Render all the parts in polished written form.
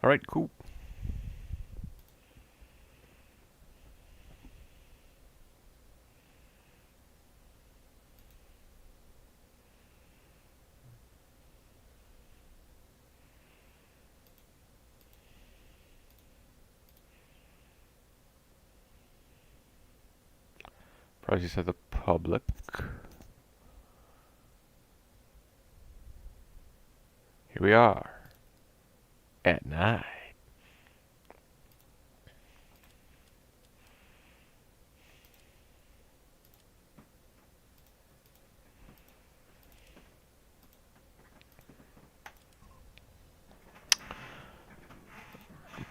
Alright, cool. Privacy set the public. Here we are. At night.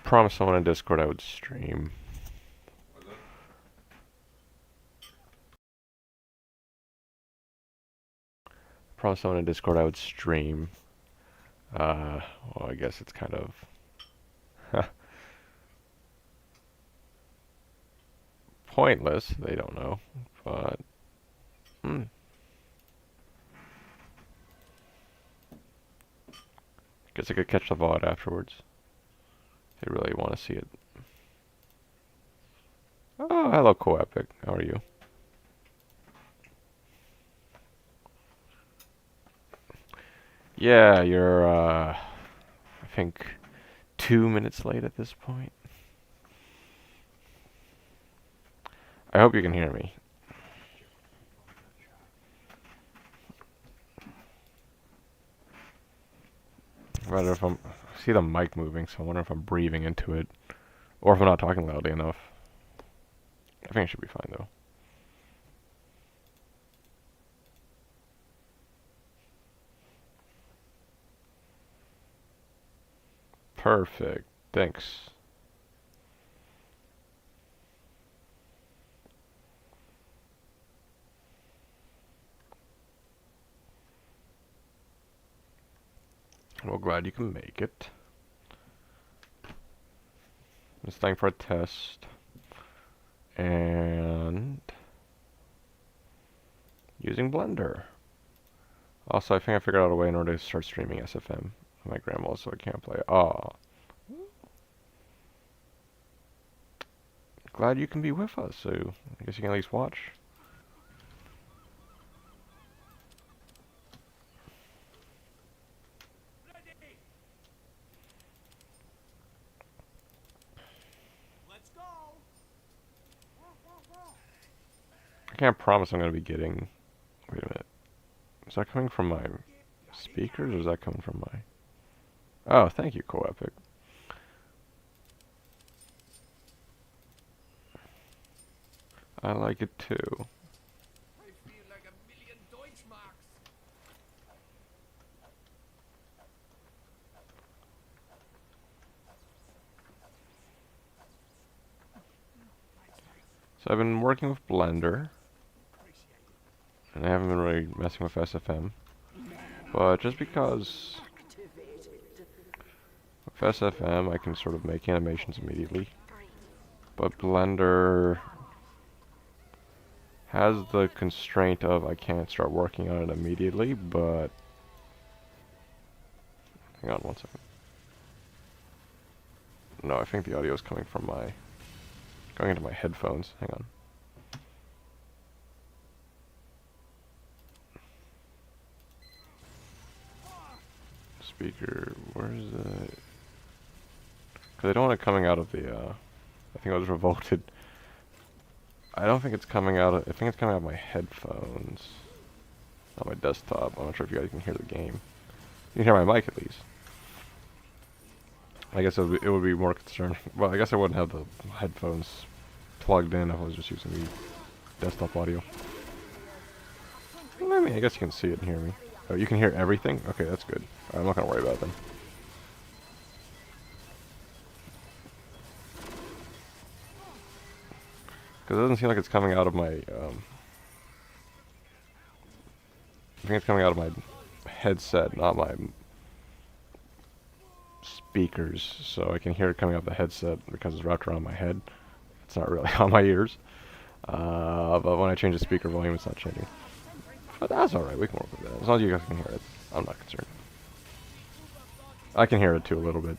Promised someone in Discord I would stream. Promised someone in Discord I would stream. Well, I guess it's kind of pointless. They don't know, but guess I could catch the VOD afterwards. If they really want to see it. Oh, hello, Co-Epic. How are you? Yeah, you're, I think 2 minutes late at this point. I hope you can hear me. I wonder if I see the mic moving, so I wonder if I'm breathing into it, or if I'm not talking loudly enough. I think it should be fine, though. Perfect. Thanks. Well, glad you can make it. Just staying for a test. And using Blender. Also, I think I figured out a way in order to start streaming SFM. My grandma, so I can't play. Aw. Glad you can be with us, so I guess you can at least watch. Let's go. I can't promise I'm going to be getting... Wait a minute. Is that coming from my speakers, or is that coming from my... Oh, thank you, Co-Epic. I like it too. I feel like a million Deutschmarks. So I've been working with Blender, and I haven't been really messing with SFM. But just because with SFM I can sort of make animations immediately, but Blender has the constraint of I can't start working on it immediately, but... Hang on one second. No, I think the audio is coming from my... going into my headphones. Hang on. Speaker, where's the... Because I don't want it coming out of the, I think I was revolted. I don't think it's coming out of... I think it's coming out of my headphones. Not my desktop. I'm not sure if you guys can hear the game. You can hear my mic at least. I guess it would be more concerning. Well, I guess I wouldn't have the headphones plugged in if I was just using the desktop audio. I mean, I guess you can see it and hear me. Oh, you can hear everything? Okay, that's good. I'm not going to worry about it then. Because it doesn't seem like it's coming out of my, I think it's coming out of my headset, not my speakers. So I can hear it coming out of the headset because it's wrapped around my head. It's not really on my ears. But when I change the speaker volume, it's not changing. But that's alright, we can work with that. As long as you guys can hear it, I'm not concerned. I can hear it too a little bit.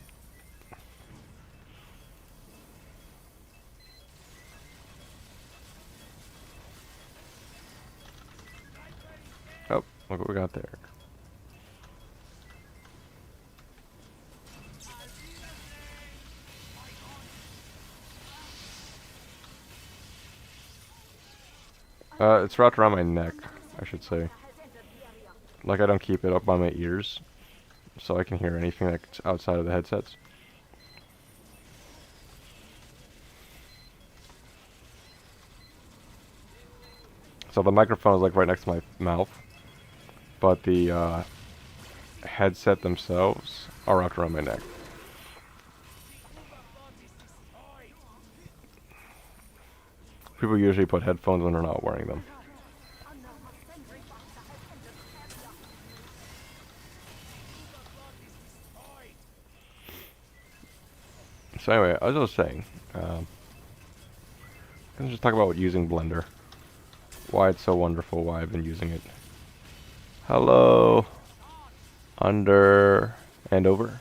Oh, look what we got there. It's wrapped around my neck, I should say. Like, I don't keep it up by my ears, so I can hear anything that's outside of the headsets. So the microphone is like right next to my mouth, but the headset themselves are wrapped around my neck. People usually put headphones when they're not wearing them. So anyway, as I was saying, let's just talk about using Blender. Why it's so wonderful, why I've been using it. Hello, under and over.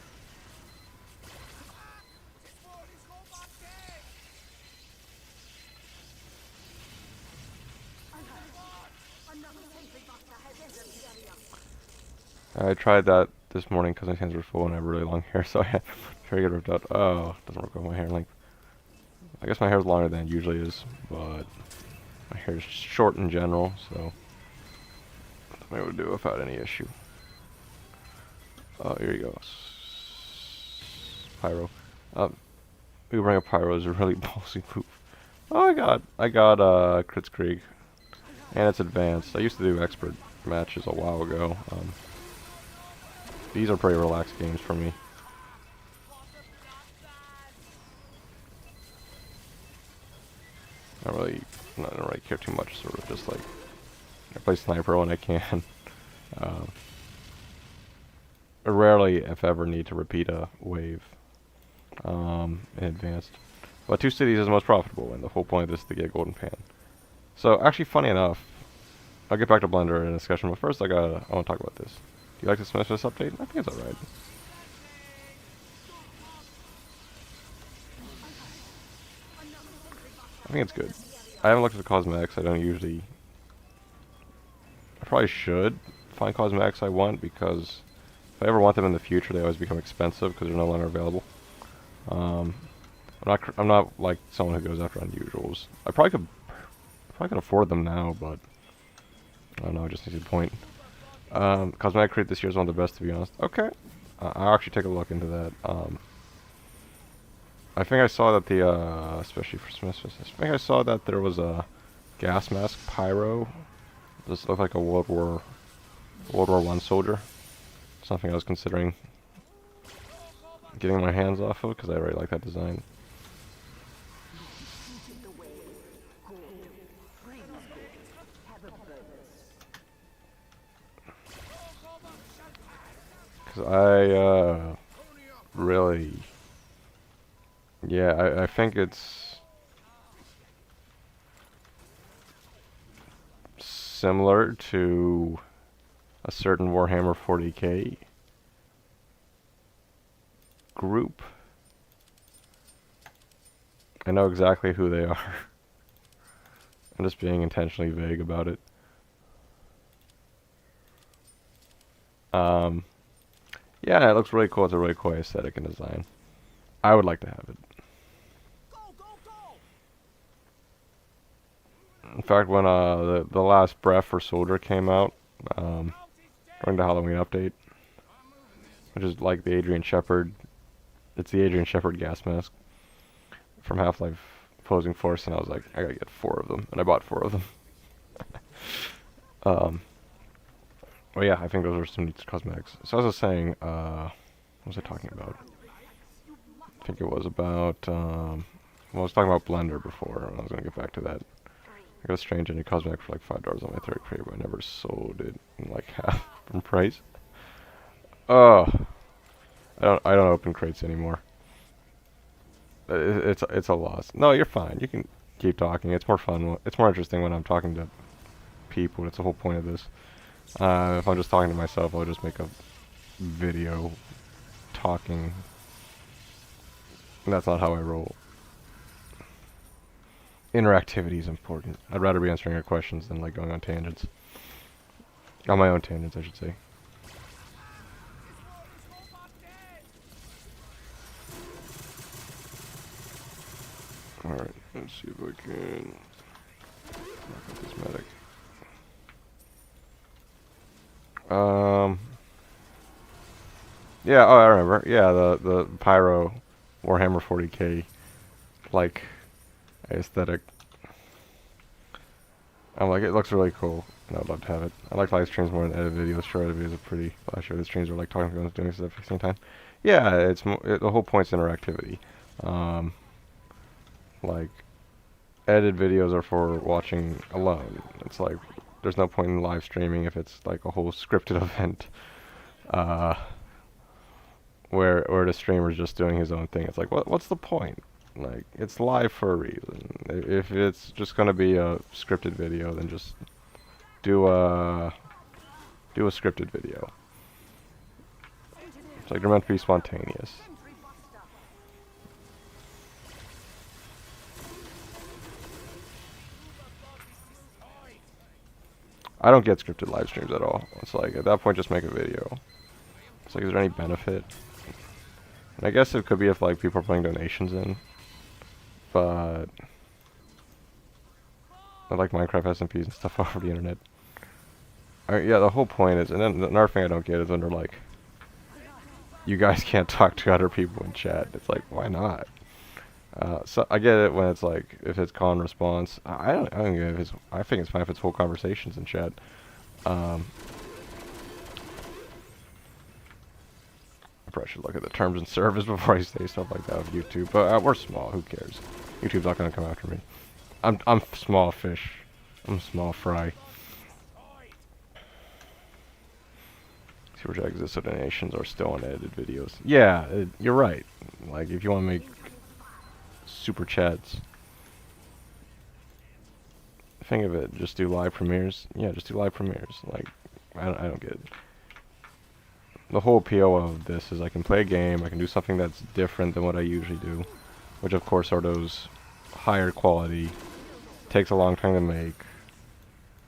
I tried that this morning because my hands were full and I have really long hair, so I had to get ripped out. Oh, it doesn't work with my hair length. I guess my hair is longer than it usually is, but my hair is short in general, so I'm able to do it without any issue. Oh, here you go. Pyro. We bring up Pyro is a really ballsy move. Oh, I got Kritzkrieg, and it's advanced. I used to do expert matches a while ago. These are pretty relaxed games for me. I don't really care too much. Sort of just like I play sniper when I can. I rarely, if ever, need to repeat a wave in advanced. But 2 cities is the most profitable, and the whole point of this is to get a golden pan. So actually, funny enough, I'll get back to Blender in a discussion. But first, I want to talk about this. Do you like the Smash Bros. Update? I think it's alright. I think it's good. I haven't looked at the cosmetics. I don't usually. I probably should find cosmetics I want, because if I ever want them in the future, they always become expensive because they're no longer available. I'm not like someone who goes after unusuals. I probably could afford them now, but I don't know. I just need to point. Cosmetic Crate this year is one of the best, to be honest. Okay, I'll actually take a look into that. I think I saw that especially for Smiths, I think I saw that there was a gas mask pyro. This looked like a World War I soldier. Something I was considering getting my hands off of because I really like that design. Because I really, yeah, I think it's similar to a certain Warhammer 40k group. I know exactly who they are. I'm just being intentionally vague about it. Yeah, it looks really cool. It's a really cool aesthetic and design. I would like to have it. In fact, when the last Breath for Soldier came out, during the Halloween update, which is like the Adrian Shepard, it's the Adrian Shepard gas mask from Half-Life Opposing Force, and I was like, I gotta get 4 of them, and I bought 4 of them. Well, yeah, I think those are some neat cosmetics. So as I was saying, what was I talking about? I think it was about, well, I was talking about Blender before, and I was going to get back to that. I got a strange any cosmetic for like $5 on my 3rd crate, but I never sold it in like half from price. Oh, I don't open crates anymore. It's a loss. No, you're fine. You can keep talking. It's more fun. It's more interesting when I'm talking to people. That's the whole point of this. If I'm just talking to myself, I'll just make a video talking. That's not how I roll. Interactivity is important. I'd rather be answering your questions than like going on tangents. On my own tangents, I should say. Alright, let's see if I can knock out this medic. Yeah, oh, I remember. Yeah, the Pyro Warhammer 40k, like, aesthetic. I'm like, it looks really cool, and I'd love to have it. I like live streams more than edit videos. Sure, edit videos are pretty flashy. The streams are like talking to people and doing stuff at the same time. Yeah, it's the whole point's interactivity. Like, edited videos are for watching alone. It's like, there's no point in live streaming if it's like a whole scripted event. Where the streamer's just doing his own thing. It's like, what's the point? Like, it's live for a reason. If it's just gonna be a scripted video, then just do a scripted video. It's like they're meant to be spontaneous. I don't get scripted live streams at all. It's like, at that point, just make a video. It's like, is there any benefit? And I guess it could be if like people are putting donations in, but I like Minecraft SMPs and stuff over the internet. Yeah, the whole point is, and then another thing I don't get is when they're like, you guys can't talk to other people in chat. It's like, why not? So I get it when it's like, if it's call and response. I don't get if it's. I think it's fine if it's whole conversations in chat. I probably should look at the terms and service before I say stuff like that with YouTube. But we're small. Who cares? YouTube's not gonna come after me. I'm small fish. I'm small fry. Super Chat exists so donations are still unedited videos. Yeah, you're right. Like, if you want to make super chats, think of it, just do live premieres. Yeah, just do live premieres. Like, I don't get it. The whole appeal of this is I can play a game, I can do something that's different than what I usually do, which of course are those higher quality, takes a long time to make,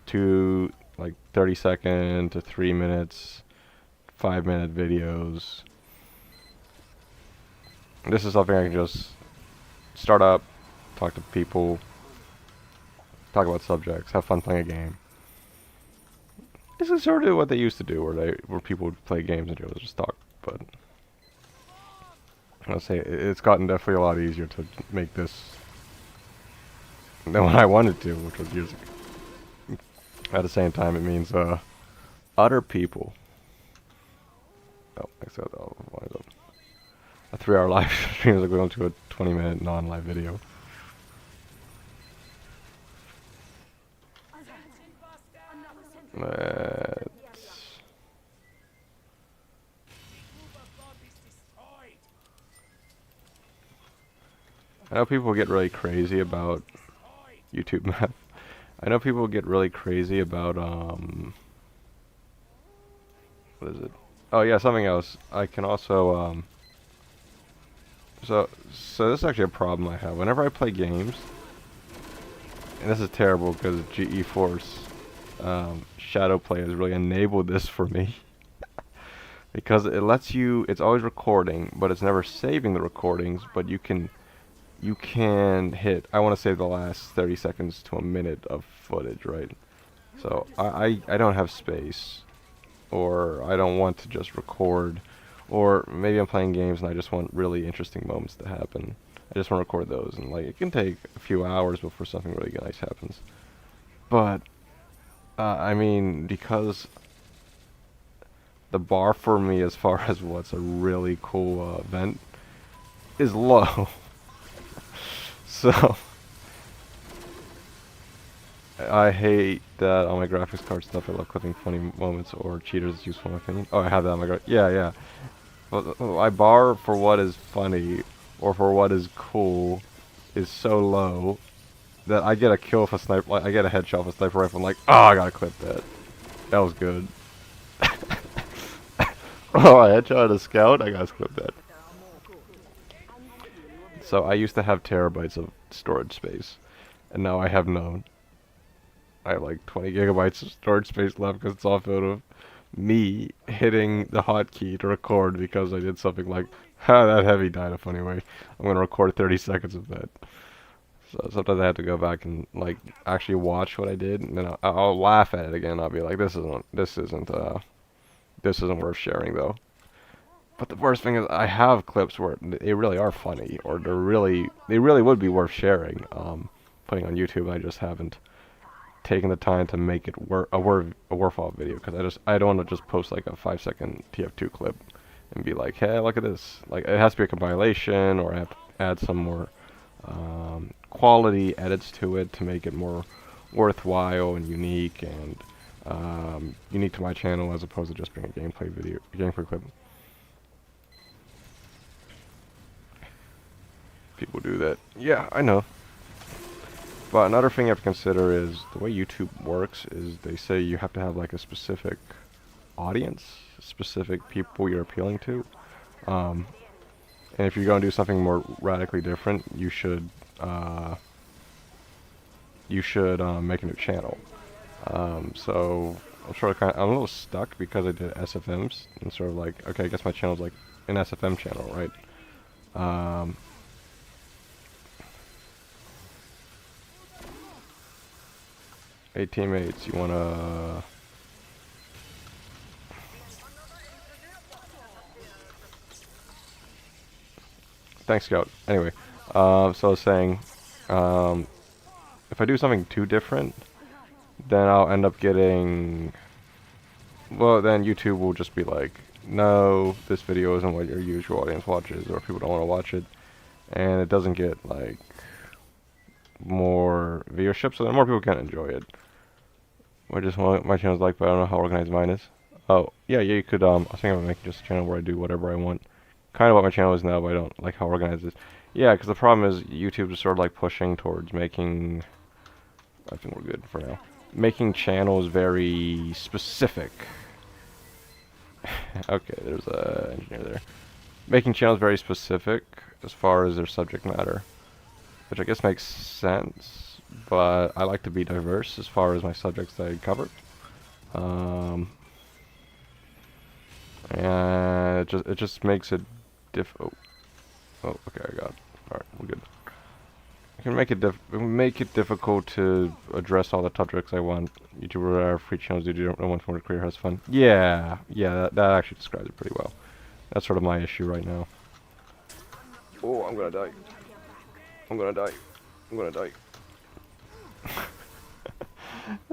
2 like 30-second to 3 minutes, 5-minute videos. This is something I can just start up, talk to people, talk about subjects, have fun playing a game. This is sort of what they used to do, where people would play games and just talk. But I'll say it's gotten definitely a lot easier to make this than what I wanted to, which was years ago. At the same time, it means other people. Oh, I said a 3-hour live stream is like going to a 20-minute non-live video. I know people get really crazy about YouTube math. I know people get really crazy about what is it? Oh yeah, something else. I can also so this is actually a problem I have. Whenever I play games, and this is terrible because GeForce Shadow Play has really enabled this for me. Because it lets you, it's always recording, but it's never saving the recordings, but you can hit, I want to save the last 30 seconds to a minute of footage, right? So I don't have space, or I don't want to just record, or maybe I'm playing games and I just want really interesting moments to happen. I just want to record those, and like, it can take a few hours before something really nice happens. But I mean, because the bar for me as far as what's a really cool event is low. So I hate that on my graphics card stuff. I love clipping funny moments or cheaters. It's useful in my opinion. Oh, I have that on my graphics. Yeah. But my bar for what is funny or for what is cool is so low that I get a kill with a sniper. Like, I get a headshot with a sniper rifle. I'm like, oh, I gotta clip that. That was good. Oh, I headshot a scout? I gotta clip that. So I used to have terabytes of storage space, and now I have none. I have like 20 gigabytes of storage space left because it's all filled with me hitting the hotkey to record because I did something like, ha, that heavy died a funny way. I'm gonna record 30 seconds of that. So sometimes I have to go back and like actually watch what I did, and then I'll laugh at it again. I'll be like, this isn't worth sharing though. But the worst thing is I have clips where they really are funny, or they really would be worth sharing, putting on YouTube. I just haven't taken the time to make it a worthwhile video, because I don't want to just post like a 5-second TF2 clip and be like, hey, look at this. Like, it has to be a compilation, or I have to add some more quality edits to it to make it more worthwhile and unique and unique to my channel, as opposed to just being a gameplay clip. People do that. Yeah, I know. But another thing you have to consider is the way YouTube works is they say you have to have like a specific audience, specific people you're appealing to. And if you're going to do something more radically different, you should make a new channel. So I'm a little stuck because I did SFMs and sort of like, okay, I guess my channel's like an SFM channel, right? Hey teammates, you wanna... Thanks, Scout. Anyway, so I was saying, if I do something too different, then I'll end up getting... Well, then YouTube will just be like, no, this video isn't what your usual audience watches, or people don't want to watch it, and it doesn't get, like, more viewership, so then more people can enjoy it. Which is what my channel's like, but I don't know how organized mine is. Oh, yeah, you could, I was thinking about making just a channel where I do whatever I want. Kind of what my channel is now, but I don't like how organized it is. Yeah, because the problem is YouTube is sort of like pushing towards making... I think we're good for now. Making channels very specific. Okay, there's a engineer there. Making channels very specific as far as their subject matter. Which I guess makes sense. But I like to be diverse as far as my subjects that I cover. And it just makes it oh, okay, I got it. Alright, we're good. I can make it difficult to address all the subjects I want. YouTuber are free channels do one for career has fun. Yeah, that actually describes it pretty well. That's sort of my issue right now. Oh, I'm gonna die. I'm gonna die. I'm gonna die.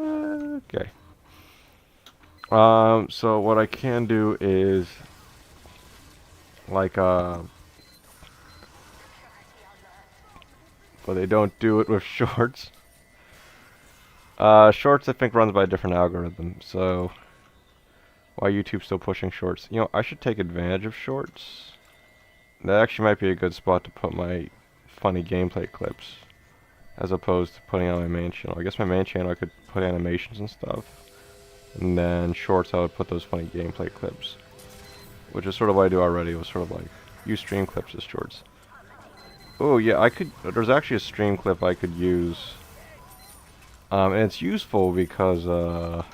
Okay. So what I can do is like but they don't do it with shorts. Shorts I think runs by a different algorithm, so why YouTube's still pushing shorts? You know, I should take advantage of shorts. That actually might be a good spot to put my funny gameplay clips, as opposed to putting on my main channel. I guess my main channel I could put animations and stuff, and then shorts I would put those funny gameplay clips, which is sort of what I do already. It was sort of like use stream clips as shorts. Oh yeah, there's actually a stream clip I could use, and it's useful because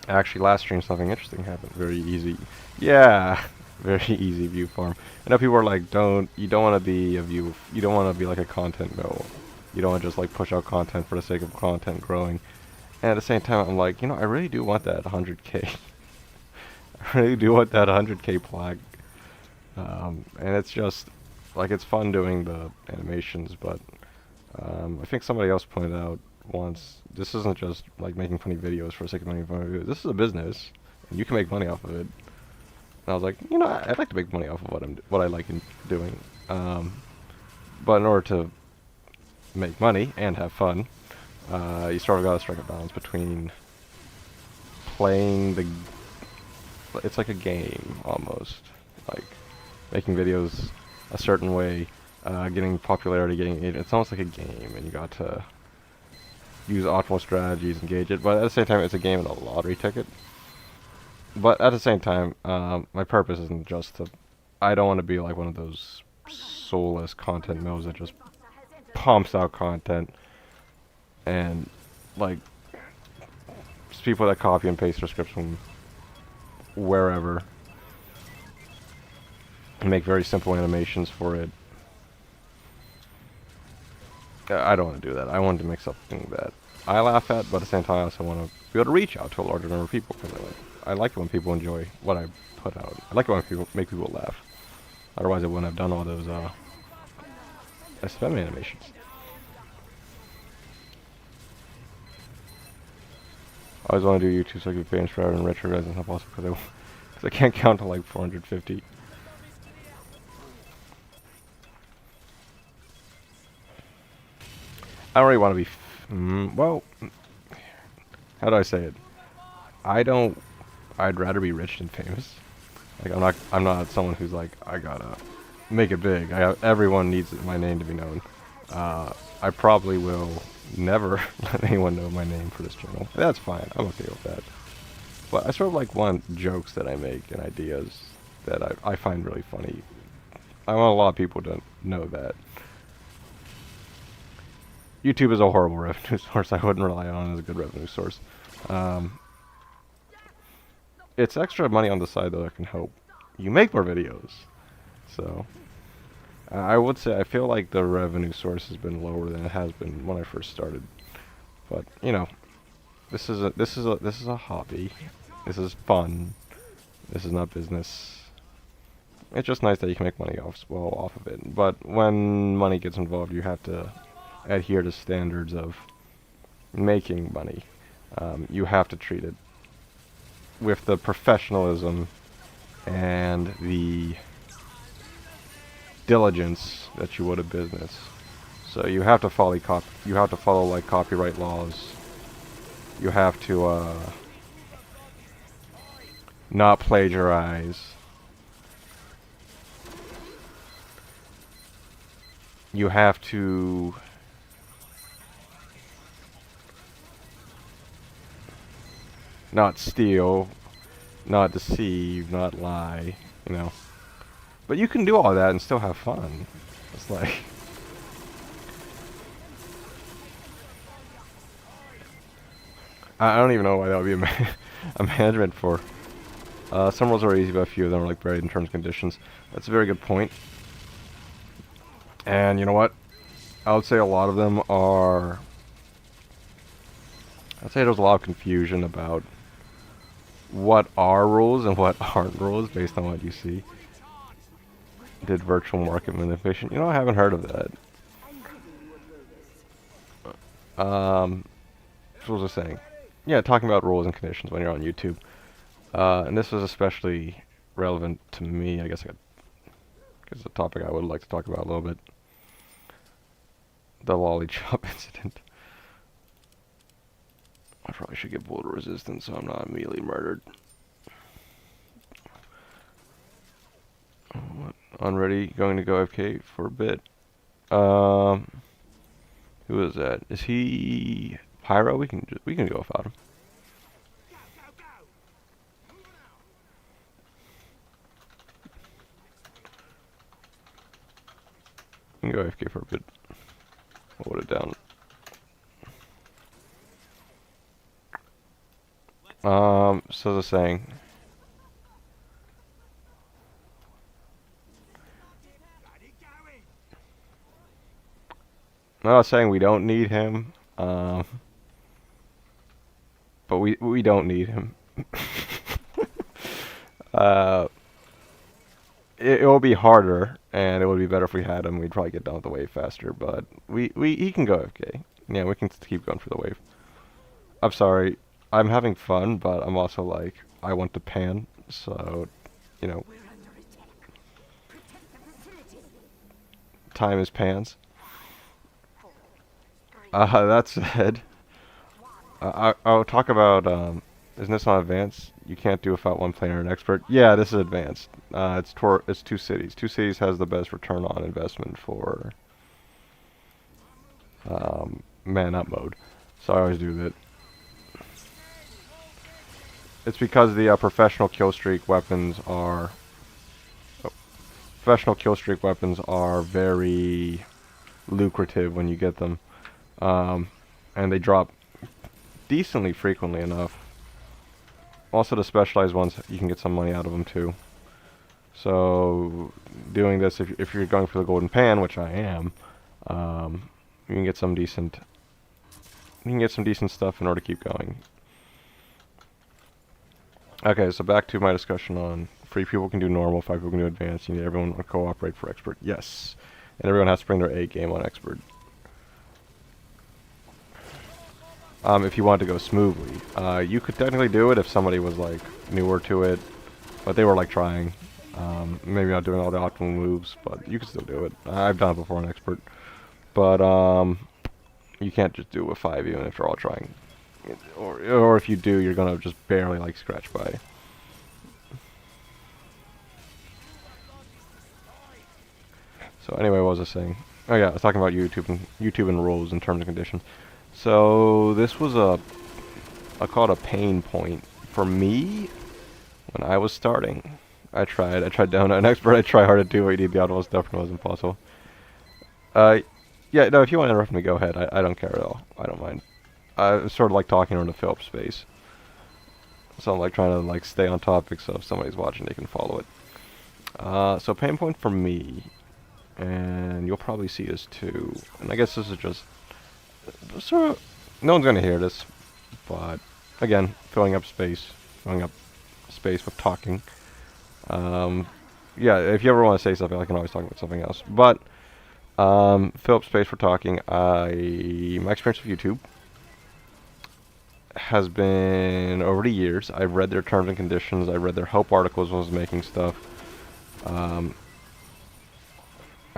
actually last stream something interesting happened. Very easy. Yeah. Very easy view farm. I know people are like, you don't want to be you don't want to be like a content mill. You don't want to just like push out content for the sake of content growing. And at the same time, I'm like, I really do want that 100K. I really do want that 100K plaque. And it's just, like, it's fun doing the animations, but I think somebody else pointed out once, this isn't just like making funny videos for the sake of making funny videos. This is a business, and you can make money off of it. And I was like, I'd like to make money off of what I like in doing. But in order to make money and have fun, you sort of gotta strike a balance between playing it's like a game, almost. Like, making videos a certain way, getting popularity, it's almost like a game, and you got to use optimal strategies, engage it, but at the same time, it's a game and a lottery ticket. But at the same time, my purpose isn't just to... I don't want to be like one of those soulless content mills that just pumps out content and, like, just people that copy and paste their scripts from wherever and make very simple animations for it. I don't want to do that. I want to make something that I laugh at, but at the same time I also want to be able to reach out to a larger number of people, because I like it when people enjoy what I put out. I like it when people make people laugh. Otherwise I wouldn't have done all those SFM animations. I always want to do YouTube so I can be famous forever and retro guys and stuff also, because I can't count to like 450. I don't really want to be, well, how do I say it? I'd rather be rich than famous. Like, I'm not someone who's like, I gotta make it big. Everyone needs my name to be known. I probably will never let anyone know my name for this channel. That's fine, I'm okay with that. But I sort of like want jokes that I make and ideas that I find really funny. I want a lot of people to know that. YouTube is a horrible revenue source. I wouldn't rely on it as a good revenue source. It's extra money on the side though that can help you make more videos. So I would say I feel like the revenue source has been lower than it has been when I first started. But you know, this is a hobby. This is fun. This is not business. It's just nice that you can make money off of it. But when money gets involved, you have to adhere to standards of making money. You have to treat it with the professionalism and the diligence that you would a business. So you have to follow like copyright laws. You have to not plagiarize. You have to not steal, not deceive, not lie, you know. But you can do all that and still have fun. It's like... I don't even know why that would be a management for. Some rules are easy, but a few of them are like buried in terms and conditions. That's a very good point. And you know what? I would say a lot of them are... I'd say there's a lot of confusion about what are rules and what aren't rules based on what you see. Did virtual market manipulation? You know, I haven't heard of that. What was I saying? Yeah, talking about rules and conditions when you're on YouTube. And this was especially relevant to me. I guess it's a topic I would like to talk about a little bit. The lolly chop incident. I probably should get boulder resistance so I'm not immediately murdered. What? Unready, going to go AFK for a bit. Who is that? Is he Pyro? We can go without him. We can go AFK for a bit. Hold it down. So the saying. I'm not saying we don't need him, but we don't need him. It will be harder, and it would be better if we had him. We'd probably get done with the wave faster, but he can go AFK. Yeah, we can keep going for the wave. I'm sorry, I'm having fun, but I'm also like, I want to pan, so, you know. Time is pans. That said, I'll talk about, isn't this on advanced? You can't do without one player and an expert. Yeah, this is advanced. It's two cities. Two cities has the best return on investment for man up mode. So I always do that. It's because the professional kill streak weapons are very lucrative when you get them, and they drop decently frequently enough. Also, the specialized ones, you can get some money out of them too. So, doing this, if you're going for the golden pan, which I am, you can get some decent. You can get some decent stuff in order to keep going. Okay, so back to my discussion on 3 people can do normal, 5 people can do advanced. You need everyone to cooperate for expert. Yes, and everyone has to bring their A game on expert. If you want to go smoothly, you could technically do it if somebody was like newer to it, but they were like trying. Maybe not doing all the optimal moves, but you can still do it. I've done it before on expert, but you can't just do it with 5 even if they're all trying. Or if you do, you're gonna just barely like scratch by. So anyway, what was I saying? Oh yeah, I was talking about YouTube and rules and terms and conditions. So this was I call it a pain point for me when I was starting. I tried down an expert. I tried hard to do what you need the optimal stuff, and it was impossible. Yeah, no, if you want to interrupt me, go ahead. I don't care at all. I don't mind. It's sort of like talking around the Phillips space. So I'm like trying to like stay on topic, so if somebody's watching, they can follow it. So pain point for me, and you'll probably see this too. And I guess this is just sort of, no one's gonna hear this, but again, filling up space with talking. Yeah, if you ever want to say something, I can always talk about something else. But fill up space for talking. My experience with YouTube has been over the years. I've read their terms and conditions. I read their help articles when I was making stuff. I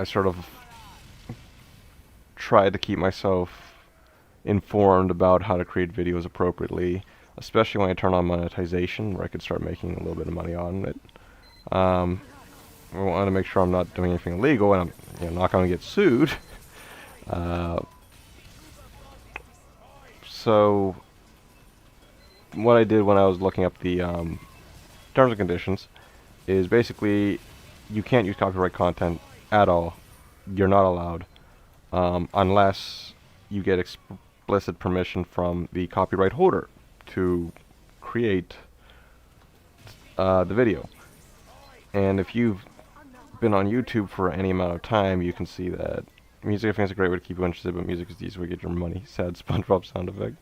sort of tried to keep myself informed about how to create videos appropriately, especially when I turn on monetization, where I could start making a little bit of money on it. I want to make sure I'm not doing anything illegal, and I'm not going to get sued. So what I did when I was looking up the terms and conditions is basically you can't use copyright content at all. You're not allowed unless you get explicit permission from the copyright holder to create the video. And if you've been on YouTube for any amount of time, you can see that music, I think, is a great way to keep you interested, but music is the easiest way to get your money. Sad SpongeBob sound effect.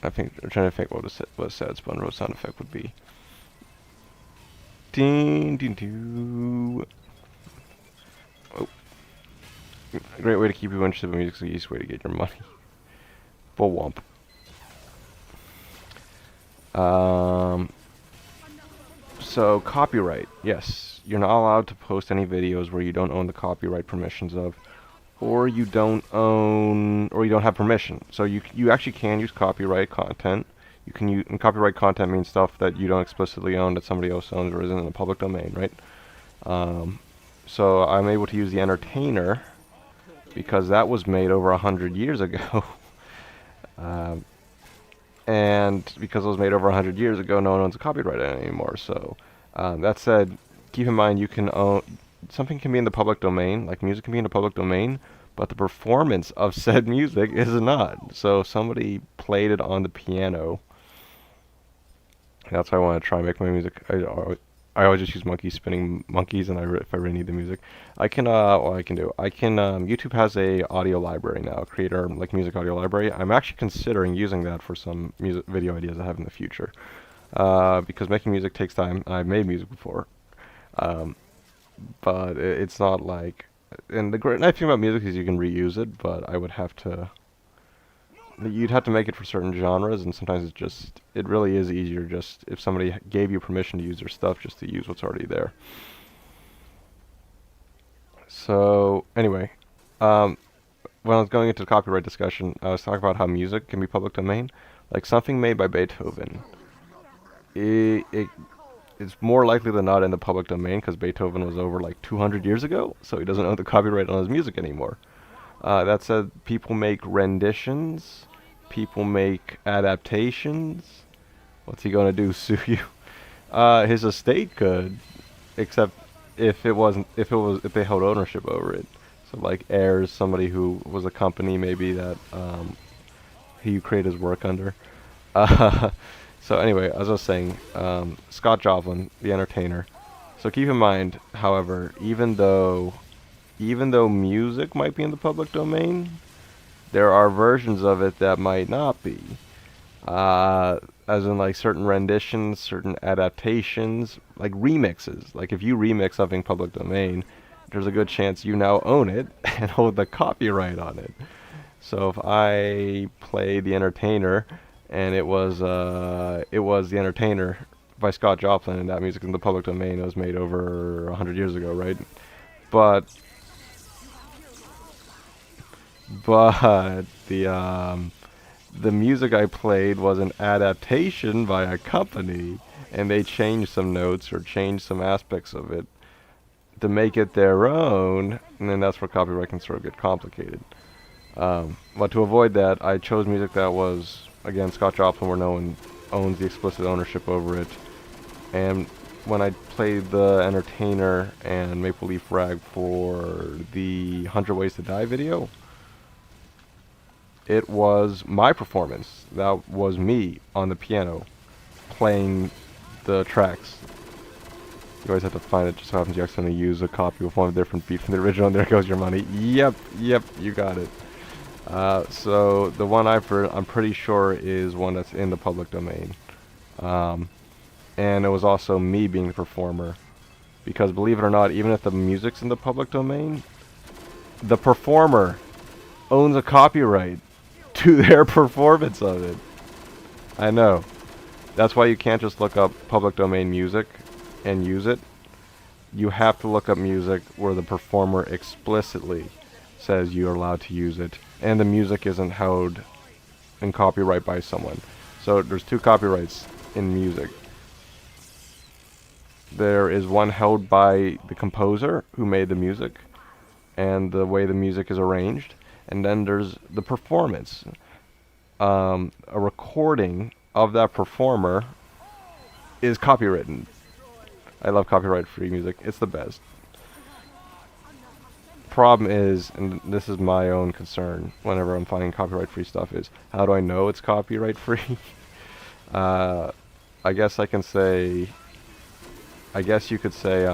I'm trying to think what a sad SpongeBob sound effect would be. Ding, ding, doo. Oh. A great way to keep you interested, but music is the easiest way to get your money. Full womp. So copyright, yes, you're not allowed to post any videos where you don't own the copyright permissions of, or you don't have permission. So you actually can use copyright content. You can use, and copyright content means stuff that you don't explicitly own that somebody else owns or isn't in the public domain, right? So I'm able to use The Entertainer because that was made over 100 years ago. And because it was made over 100 years ago, no one owns a copyright on it anymore. So, that said, keep in mind you can own, something can be in the public domain, like music can be in the public domain, but the performance of said music is not. So if somebody played it on the piano, that's why I want to try and make my music. I always just use monkeys spinning monkeys, and if I really need the music, I can. What I can do, I can. YouTube has a audio library now, creator like music audio library. I'm actually considering using that for some music video ideas I have in the future, because making music takes time. I've made music before, but it's not like. And the great nice thing about music is you can reuse it, but I would have to. You'd have to make it for certain genres, and sometimes it really is easier just if somebody gave you permission to use their stuff, just to use what's already there. So, anyway, when I was going into the copyright discussion, I was talking about how music can be public domain. Like something made by Beethoven, it's more likely than not in the public domain because Beethoven was over like 200 years ago, so he doesn't own the copyright on his music anymore. That said, people make renditions, people make adaptations, what's he gonna do? Sue you? His estate could, except if they held ownership over it. So like heirs, somebody who was a company maybe that he created his work under. So anyway, as I was saying, Scott Joplin, the entertainer. So keep in mind, however, even though music might be in the public domain, there are versions of it that might not be. As in like certain renditions, certain adaptations, like remixes. Like if you remix something public domain, there's a good chance you now own it and hold the copyright on it. So if I play The Entertainer and it was The Entertainer by Scott Joplin and that music in the public domain, it was made over 100 years ago, right? But the music I played was an adaptation by a company, and they changed some notes or changed some aspects of it to make it their own, and then that's where copyright can sort of get complicated. But to avoid that, I chose music that was, again, Scott Joplin, where no one owns the explicit ownership over it. And when I played The Entertainer and Maple Leaf Rag for the 100 Ways to Die video, it was my performance. That was me on the piano playing the tracks. You always have to find it. Just so happens you accidentally use a copy of one different beat from the original, and there goes your money. Yep, you got it. So the one I've heard, I'm pretty sure is one that's in the public domain. And it was also me being the performer. Because believe it or not, even if the music's in the public domain, the performer owns a copyright to their performance of it. I know. That's why you can't just look up public domain music and use it. You have to look up music where the performer explicitly says you're allowed to use it, and the music isn't held in copyright by someone. So there's two copyrights in music. There is one held by the composer who made the music and the way the music is arranged, and then there's the performance. A recording of that performer is copywritten. I love copyright-free music. It's the best. Problem is, and this is my own concern whenever I'm finding copyright-free stuff, is how do I know it's copyright-free? I guess you could say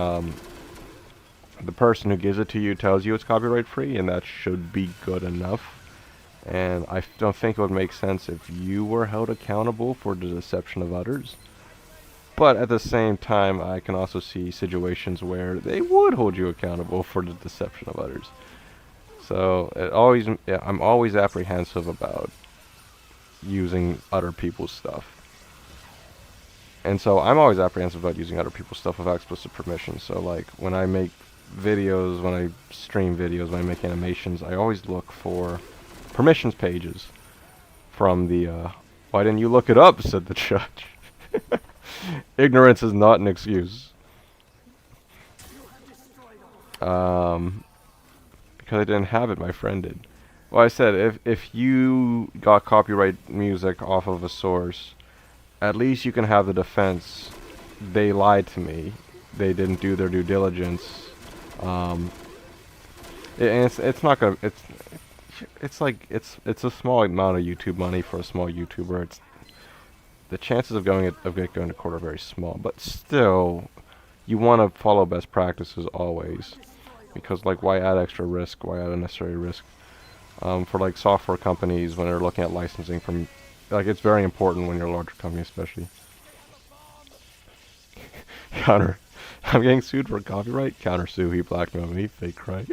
the person who gives it to you tells you it's copyright-free, and that should be good enough. And I don't think it would make sense if you were held accountable for the deception of others. But at the same time, I can also see situations where they would hold you accountable for the deception of others. So I'm always apprehensive about using other people's stuff. And so I'm always apprehensive about using other people's stuff without explicit permission. So like when I make videos, when I stream videos, when I make animations, I always look for permissions pages from the, why didn't you look it up, said the judge. Ignorance is not an excuse. Because I didn't have it, my friend did. Well, I said, if you got copyright music off of a source, at least you can have the defense, they lied to me, they didn't do their due diligence, and it's not gonna, it's a small amount of YouTube money for a small YouTuber. The chances of it going to court are very small, but still, you want to follow best practices always, because like why add extra risk? Why add unnecessary risk? For like software companies when they're looking at licensing from, like it's very important when you're a larger company, especially. Counter, I'm getting sued for copyright. Counter sue. He blackmailed me. Fake right.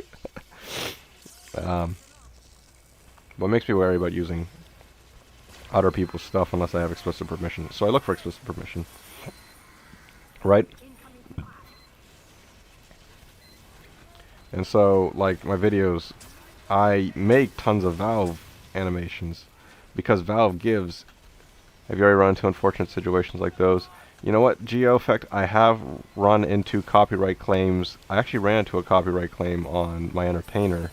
What makes me wary about using other people's stuff unless I have explicit permission. So I look for explicit permission. Right? And so, like, my videos, I make tons of Valve animations because Valve gives. Have you already run into unfortunate situations like those? You know what, GeoEffect, I have run into copyright claims. I actually ran into a copyright claim on my Entertainer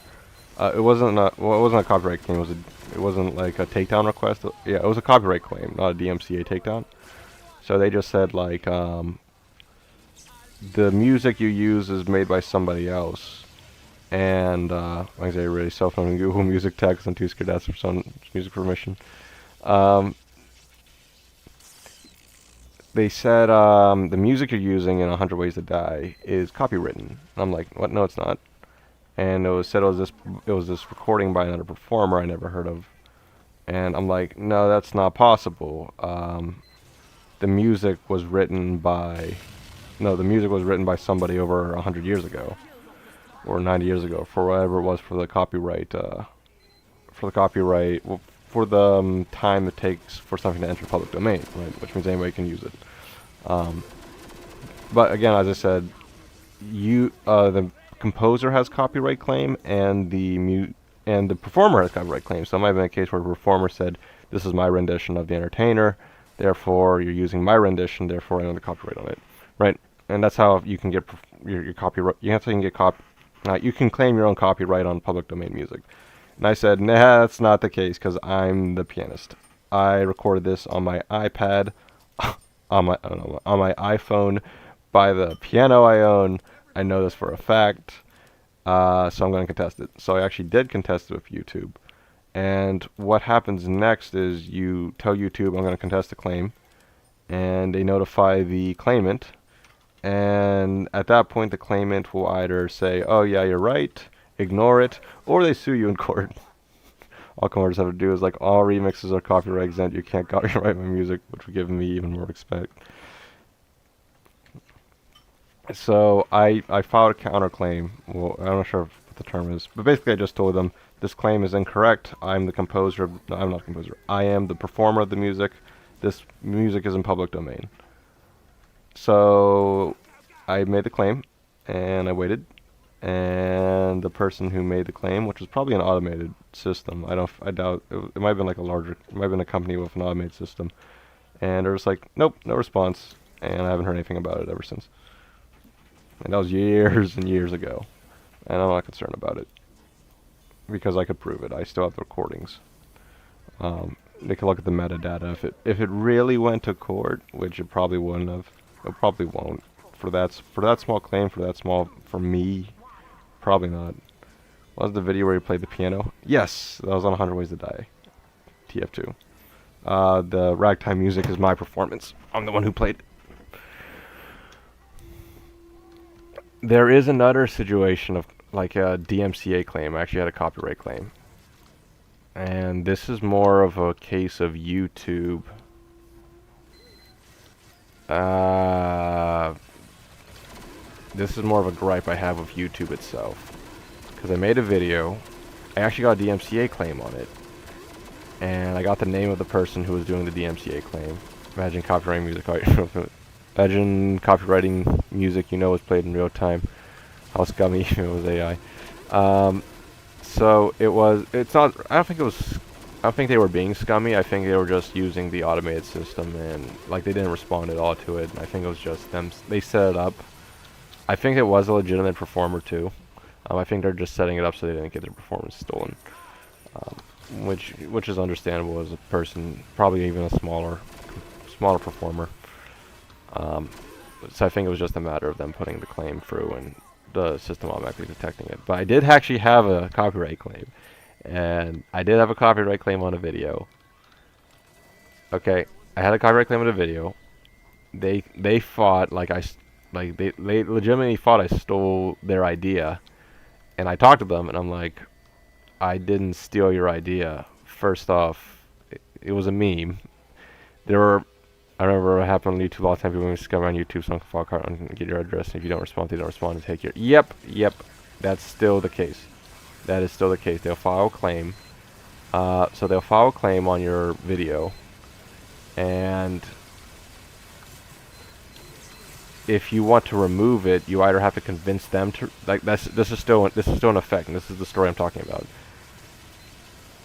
It wasn't a, well, it wasn't a copyright claim. It wasn't like a takedown request. Yeah, it was a copyright claim, not a DMCA takedown. So they just said like, the music you use is made by somebody else, and like I say, really self-known Google Music tags and 2 scared for some music permission. They said the music you're using in 100 Ways to Die is copywritten. And I'm like, what? No, it's not. And it was said it was this recording by another performer I never heard of. And I'm like, no, that's not possible. The music was written by somebody over 100 years ago, or 90 years ago, for whatever it was for the copyright, for the time it takes for something to enter public domain, right? Which means anybody can use it. But again, as I said, the composer has copyright claim, and the performer has copyright claim. So it might have been a case where the performer said, "This is my rendition of the entertainer, therefore you're using my rendition, therefore I own the copyright on it," right? And that's how you can get your copyright. You can claim your own copyright on public domain music. And I said, nah, that's not the case, because I'm the pianist. I recorded this on my iPad, on my iPhone, by the piano I own. I know this for a fact, so I'm going to contest it. So I actually did contest it with YouTube. And what happens next is you tell YouTube, I'm going to contest the claim, and they notify the claimant. And at that point, the claimant will either say, oh yeah, you're right, ignore it, or they sue you in court. All composers have to do is like, all remixes are copyright exempt, you can't copyright my music, which would give me even more respect. So I filed a counterclaim. Well, I'm not sure what the term is, but basically I just told them, this claim is incorrect. I'm the composer. No, I'm not the composer. I am the performer of the music. This music is in public domain. So I made the claim, and I waited, and the person who made the claim, which was probably an automated system, I doubt it might have been like it might have been a company with an automated system, and they're just like, nope, no response, and I haven't heard anything about it ever since. And that was years and years ago, and I'm not concerned about it because I could prove it. I still have the recordings. They could look at the metadata. If it really went to court, which it probably wouldn't have. It probably won't. For that small claim, for me, probably not. Was the video where you played the piano? Yes, that was on 100 Ways to Die. TF2. The ragtime music is my performance. I'm the one who played it. There is another situation of like a DMCA claim. I actually had a copyright claim. And this is more of a case of YouTube. This is more of a gripe I have with YouTube itself. Because I made a video. I actually got a DMCA claim on it. And I got the name of the person who was doing the DMCA claim. Imagine copyrighting music. Imagine copywriting music was played in real time. How scummy if it was AI. So it's not, I don't think they were being scummy. I think they were just using the automated system, and like they didn't respond at all to it. And I think it was just them. They set it up. I think it was a legitimate performer too. I think they're just setting it up so they didn't get their performance stolen, which is understandable as a person, probably even a smaller performer. So I think it was just a matter of them putting the claim through and the system automatically detecting it. But I did actually have a copyright claim. And I did have a copyright claim on a video. Okay, I had a copyright claim on a video. They fought they legitimately thought I stole their idea. And I talked to them, and I'm like, I didn't steal your idea. First off, it was a meme. I remember what happened on YouTube all the time. People would come on YouTube, someone can file a card and get your address, and if you don't respond, they don't respond and take your... Yep, that's still the case. That is still the case. They'll file a claim. So they'll file a claim on your video, and if you want to remove it, you either have to convince them to this is still in effect, and this is the story I'm talking about.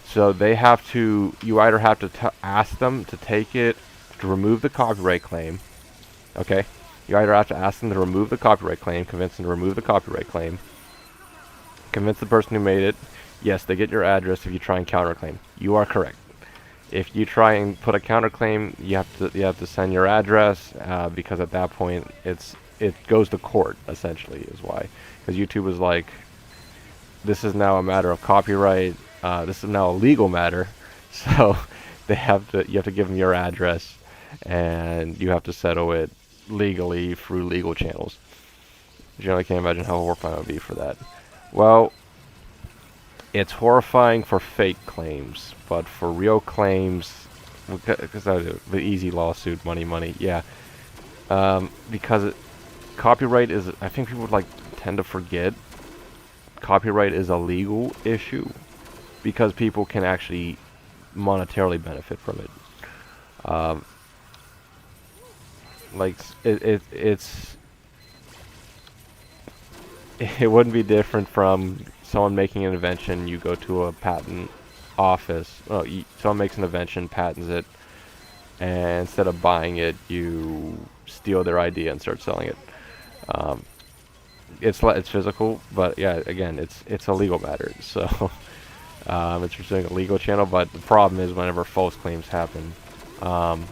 So you either have to ask them to take it, to remove the copyright claim. Okay, you either have to ask them to remove the copyright claim, convince them to remove the copyright claim, convince the person who made it. Yes, they get your address if you try and counterclaim. You are correct. If you try and put a counterclaim, you have to send your address because at that point it goes to court essentially is why, because YouTube is like, this is now a matter of copyright. This is now a legal matter, so you have to give them your address, and you have to settle it legally through legal channels. You generally can't imagine how horrifying it would be for that. Well, it's horrifying for fake claims, but for real claims, because the easy lawsuit, money, yeah. Because copyright is, I think people like tend to forget, copyright is a legal issue because people can actually monetarily benefit from it. Like it wouldn't be different from someone making an invention. You go to a patent office. Oh, someone makes an invention, patents it, and instead of buying it, you steal their idea and start selling it. It's physical, but yeah, again, it's a legal matter. So it's pursuing a legal channel. But the problem is whenever false claims happen, and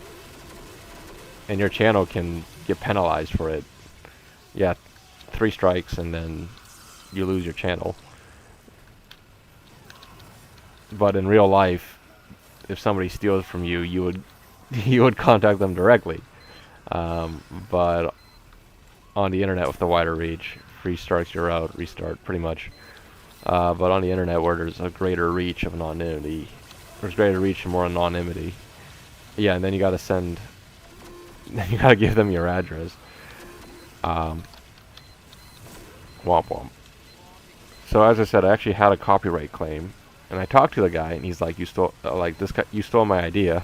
your channel can get penalized for it. Yeah, 3 strikes and then you lose your channel. But in real life, if somebody steals from you, you would contact them directly. But on the internet with the wider reach, 3 strikes you're out, restart pretty much. But on the internet where there's a greater reach of anonymity, there's greater reach and more anonymity. Yeah, and then you gotta you gotta give them your address. Womp womp. So as I said, I actually had a copyright claim, and I talked to the guy, and he's like, "You stole you stole my idea,"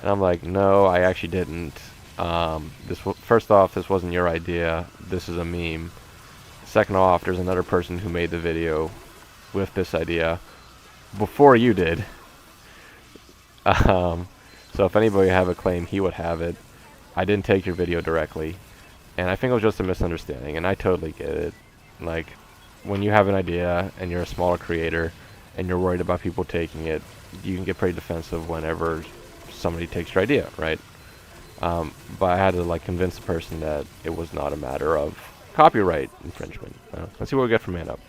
and I'm like, "No, I actually didn't. First off, this wasn't your idea. This is a meme. Second off, there's another person who made the video with this idea before you did. So if anybody have a claim, he would have it. I didn't take your video directly, and I think it was just a misunderstanding, and I totally get it. Like, when you have an idea and you're a smaller creator and you're worried about people taking it, you can get pretty defensive whenever somebody takes your idea, right? But I had to like convince the person that it was not a matter of copyright infringement. Let's see what we get from Mann up.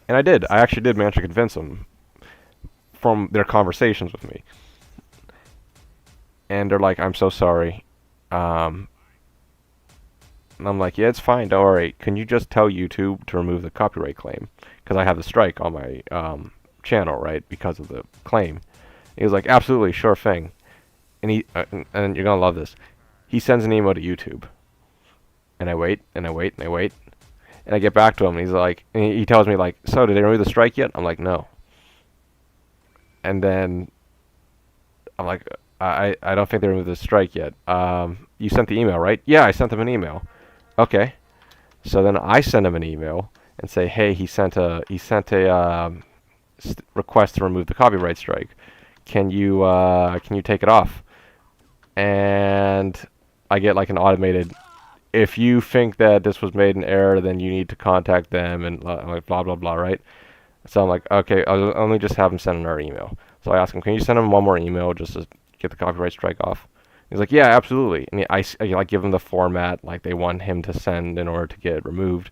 And I did. I actually did manage to convince them from their conversations with me. And they're like, "I'm so sorry." And I'm like, "Yeah, it's fine. Don't worry. Can you just tell YouTube to remove the copyright claim? Because I have the strike on my channel, right? Because of the claim." He was like, "Absolutely, sure thing." And and you're gonna love this. He sends an email to YouTube. And I wait, and I wait, and I wait. And I get back to him, and he's like, and he tells me like, "So, did they remove the strike yet?" I'm like, "No." And then I'm like, I don't think they removed the strike yet. You sent the email, right?" "Yeah, I sent them an email." "Okay." So then I send him an email and say, "Hey, he sent a request to remove the copyright strike. Can you take it off?" And I get like an automated, "If you think that this was made in error, then you need to contact them," and like blah blah blah, right? So I'm like, okay, I'll only just have him send another email. So I ask him, "Can you send him one more email just to get the copyright strike off?" He's like, "Yeah, absolutely." And I like give him the format like they want him to send in order to get it removed.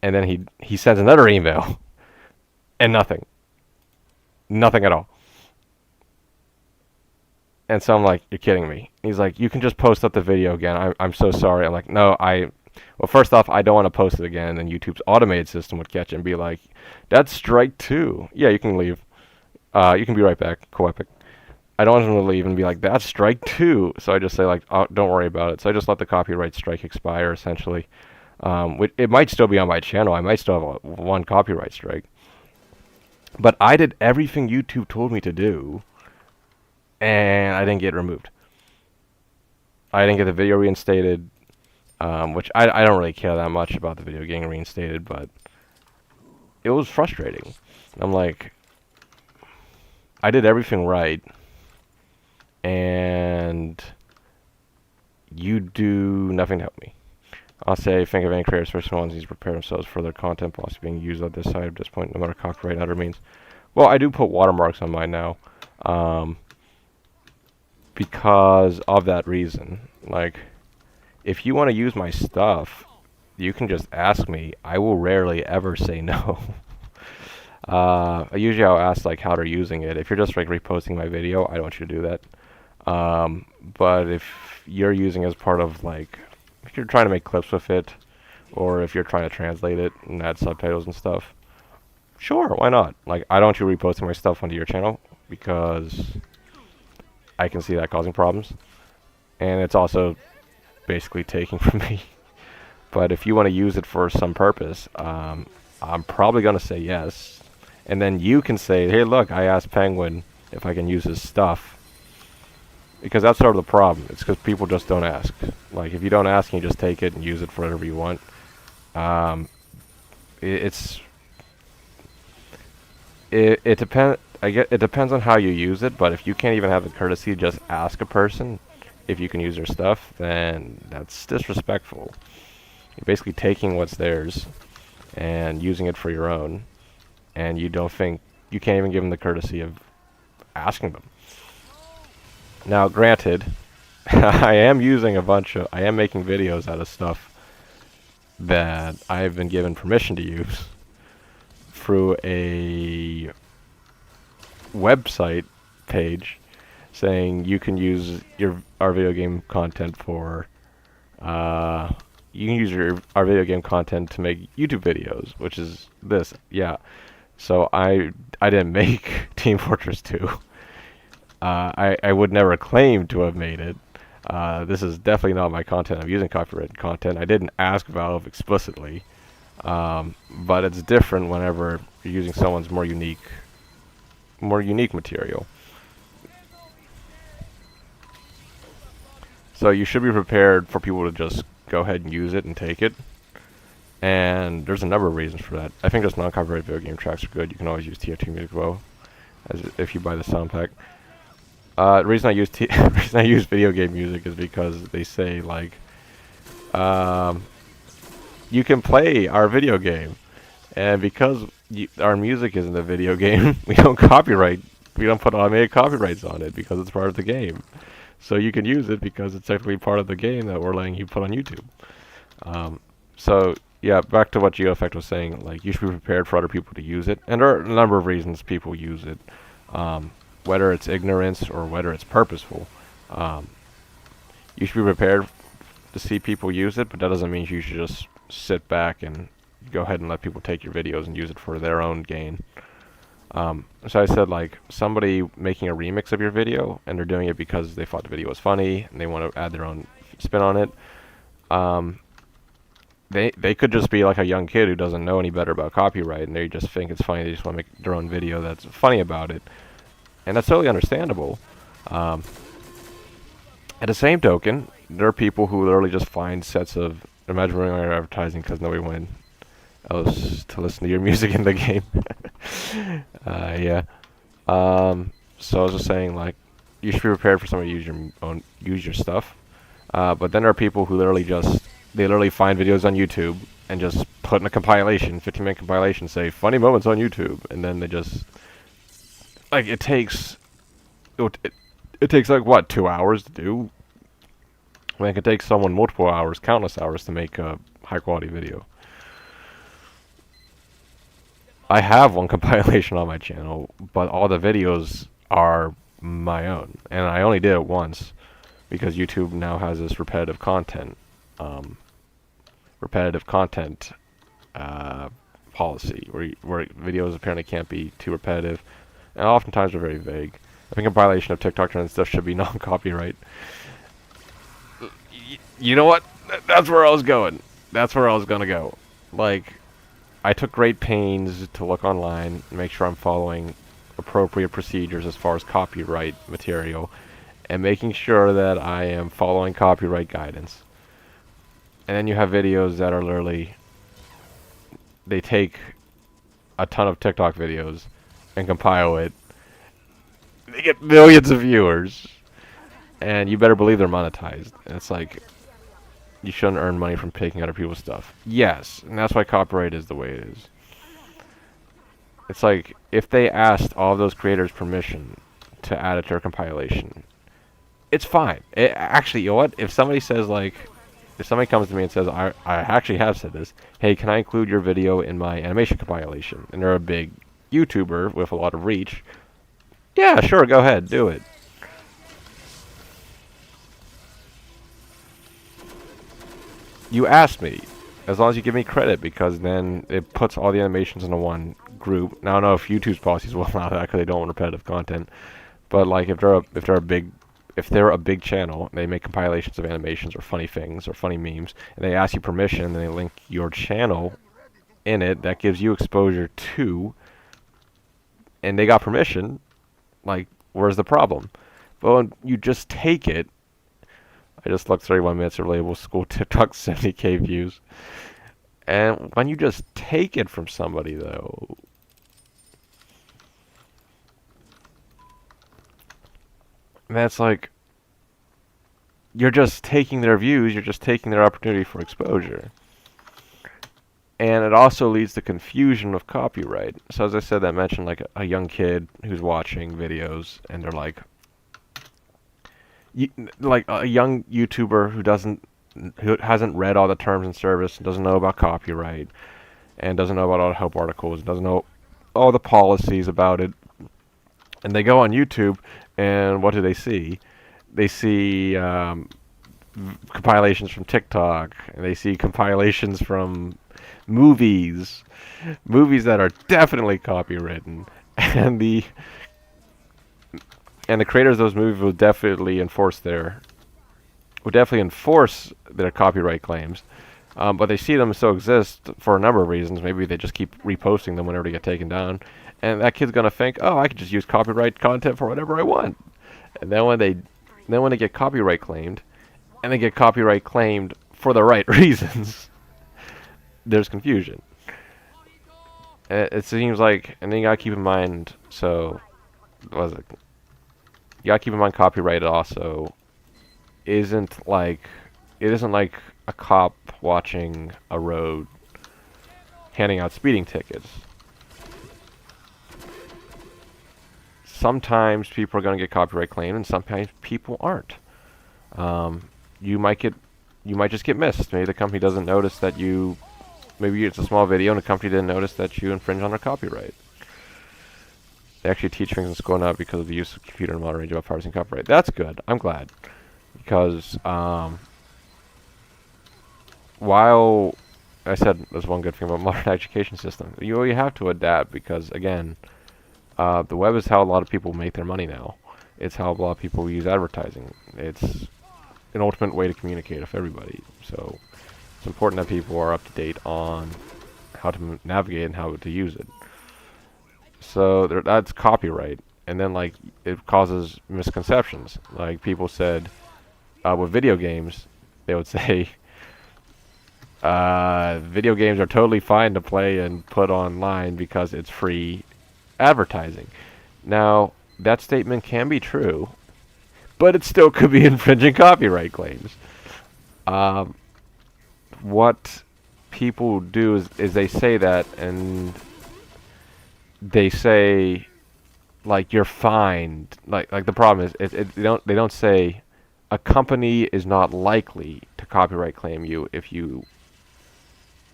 And then he sends another email, and nothing at all. And so I'm like, "You're kidding me." He's like, "You can just post up the video again. I'm so sorry." I'm like, "No, well, first off, I don't want to post it again." And then YouTube's automated system would catch it and be like, "That's strike 2. Yeah, you can leave. You can be right back. Co-epic." I don't want him to leave and be like, "That's strike 2." So I just say like, "Oh, don't worry about it." So I just let the copyright strike expire essentially. It might still be on my channel. I might still have one copyright strike. But I did everything YouTube told me to do, and I didn't get removed. I didn't get the video reinstated, which I don't really care that much about the video getting reinstated, but it was frustrating. I'm like, I did everything right, and you do nothing to help me. I'll say, think of any creator, especially ones who prepare themselves for their content policy being used on this side at this point, no matter copyright other means. Well, I do put watermarks on mine now, because of that reason. Like, if you want to use my stuff, you can just ask me. I will rarely ever say no. Usually I'll ask like how they're using it. If you're just like reposting my video, I don't want you to do that. But if you're using it as part of like, if you're trying to make clips with it, or if you're trying to translate it and add subtitles and stuff, sure, why not? Like, I don't want you reposting my stuff onto your channel because I can see that causing problems, and it's also basically taking from me. But if you want to use it for some purpose, I'm probably going to say yes. And then you can say, hey, look, I asked Penguin if I can use his stuff. Because that's sort of the problem. It's because people just don't ask. Like, if you don't ask and you just take it and use it for whatever you want, it depends. It depends on how you use it. But if you can't even have the courtesy to just ask a person if you can use their stuff, then that's disrespectful. You're basically taking what's theirs and using it for your own, and you can't even give them the courtesy of asking them. Now, granted, I am making videos out of stuff that I've been given permission to use through a website page saying you can use our video game content for our video game content to make YouTube videos, which is this. Yeah. So I didn't make Team Fortress 2. I would never claim to have made it. This is definitely not my content. I'm using copyrighted content. I didn't ask Valve explicitly, but it's different whenever you're using someone's more unique material. So you should be prepared for people to just go ahead and use it and take it. And there's a number of reasons for that. I think just non-copyrighted video game tracks are good. You can always use TF2 music as well, if you buy the sound pack. The reason I use video game music is because they say like, you can play our video game, and because our music isn't a video game, we don't put automated copyrights on it because it's part of the game. So you can use it because it's technically part of the game that we're letting you put on YouTube. So yeah, back to what GeoEffect was saying, like, you should be prepared for other people to use it, and there are a number of reasons people use it. Whether it's ignorance or whether it's purposeful. You should be prepared to see people use it, but that doesn't mean you should just sit back and go ahead and let people take your videos and use it for their own gain. So I said, like, somebody making a remix of your video, and they're doing it because they thought the video was funny, and they want to add their own spin on it. They could just be like a young kid who doesn't know any better about copyright, and they just think it's funny, they just want to make their own video that's funny about it. And that's totally understandable. At the same token, there are people who literally just find sets of imaginary advertising because nobody wanted else to listen to your music in the game. Yeah. So I was just saying, like, you should be prepared for somebody to use your stuff. But then there are people who literally find videos on YouTube and just put in a compilation, 15-minute compilation, say funny moments on YouTube, and then they just, like, it takes like, what, 2 hours to do? I mean, it could take someone multiple hours, countless hours, to make a high-quality video. I have one compilation on my channel, but all the videos are my own, and I only did it once because YouTube now has this repetitive content policy where videos apparently can't be too repetitive, and oftentimes they're very vague. I think a compilation of TikTok trends stuff should be non-copyright. You know what? That's where I was going. That's where I was gonna go. Like, I took great pains to look online and make sure I'm following appropriate procedures as far as copyright material, and making sure that I am following copyright guidance. And then you have videos that are literally, they take a ton of TikTok videos and compile it. They get millions of viewers, and you better believe they're monetized. And it's like, you shouldn't earn money from picking other people's stuff. Yes, and that's why copyright is the way it is. It's like, if they asked all of those creators permission to add it to their compilation, it's fine. Actually, you know what? If somebody says, like, if somebody comes to me and says, I actually have said this, hey, can I include your video in my animation compilation? And they're a big YouTuber with a lot of reach. Yeah, sure, go ahead, do it. You asked me, as long as you give me credit, because then it puts all the animations into one group. Now, I don't know if YouTube's policies will allow that because they don't want repetitive content. But like, if they're a big channel, they make compilations of animations or funny things or funny memes, and they ask you permission, and they link your channel in it, that gives you exposure to, and they got permission, like, where's the problem? But when you just take it, I just looked 31 minutes of label school TikTok 70k views. And when you just take it from somebody, though, that's like, you're just taking their views, you're just taking their opportunity for exposure. And it also leads to confusion of copyright. So as I said, I mentioned like a young kid who's watching videos, and they're like a young YouTuber who hasn't read all the terms and service, and doesn't know about copyright, and doesn't know about all the help articles, doesn't know all the policies about it. And they go on YouTube, and what do they see? They see compilations from TikTok, and they see compilations from movies that are definitely copywritten, and the creators of those movies will definitely enforce their copyright claims. But they see them still exist for a number of reasons. Maybe they just keep reposting them whenever they get taken down, and that kid's gonna think, oh, I could just use copyright content for whatever I want. And then when they get copyright claimed, and they get copyright claimed for the right reasons, there's confusion. It seems like, and then you gotta keep in mind, so, what was it? You gotta keep in mind copyright also isn't like a cop watching a road handing out speeding tickets. Sometimes people are gonna get copyright claimed, and sometimes people aren't. You might just get missed. Maybe the company doesn't notice that you. Maybe it's a small video, and the company didn't notice that you infringe on their copyright. They actually teach things in school now because of the use of computer and modern age about privacy and copyright. That's good. I'm glad. Because, while I said there's one good thing about modern education system, you have to adapt because, again, the web is how a lot of people make their money now. It's how a lot of people use advertising. It's an ultimate way to communicate with everybody. So it's important that people are up to date on how to navigate and how to use it. So that's copyright. And then, like, it causes misconceptions. Like, people said, with video games, they would say, video games are totally fine to play and put online because it's free advertising. Now, that statement can be true, but it still could be infringing copyright claims. What people do is they say that, and they say, like, you're fined. Like the problem is, they don't say a company is not likely to copyright claim you if you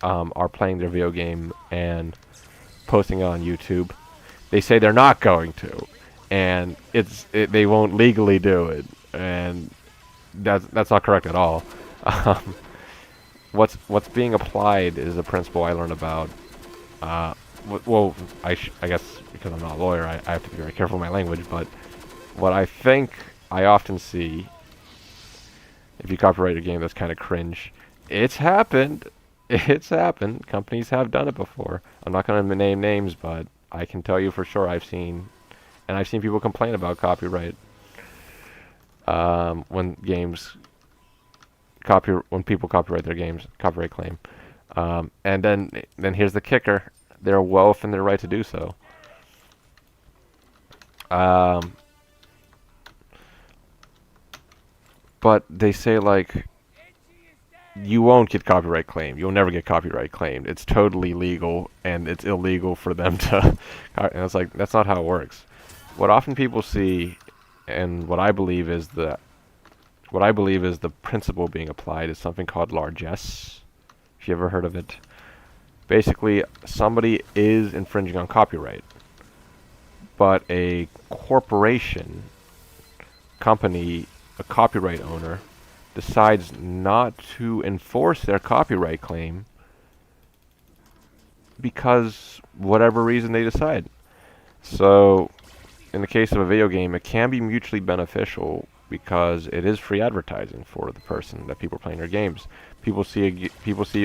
are playing their video game and posting it on YouTube. They say they're not going to, and they won't legally do it, and that's not correct at all. What's being applied is a principle I learned about. Well, I guess because I'm not a lawyer, I have to be very careful with my language. But what I think I often see, if you copyright a game that's kind of cringe, it's happened. It's happened. Companies have done it before. I'm not going to name names, but I can tell you for sure I've seen people complain about copyright when people copyright their games, copyright claim. And then here's the kicker: they're well within their right to do so. But they say, like, you won't get copyright claimed. You'll never get copyright claimed. It's totally legal, and it's illegal for them to. And it's like that's not how it works. What often people see, and what I believe is the principle being applied is something called largesse. If you ever heard of it, basically somebody is infringing on copyright, but a corporation, company, a copyright owner decides not to enforce their copyright claim because whatever reason they decide. So, in the case of a video game, it can be mutually beneficial because it is free advertising for the person that people are playing their games. People see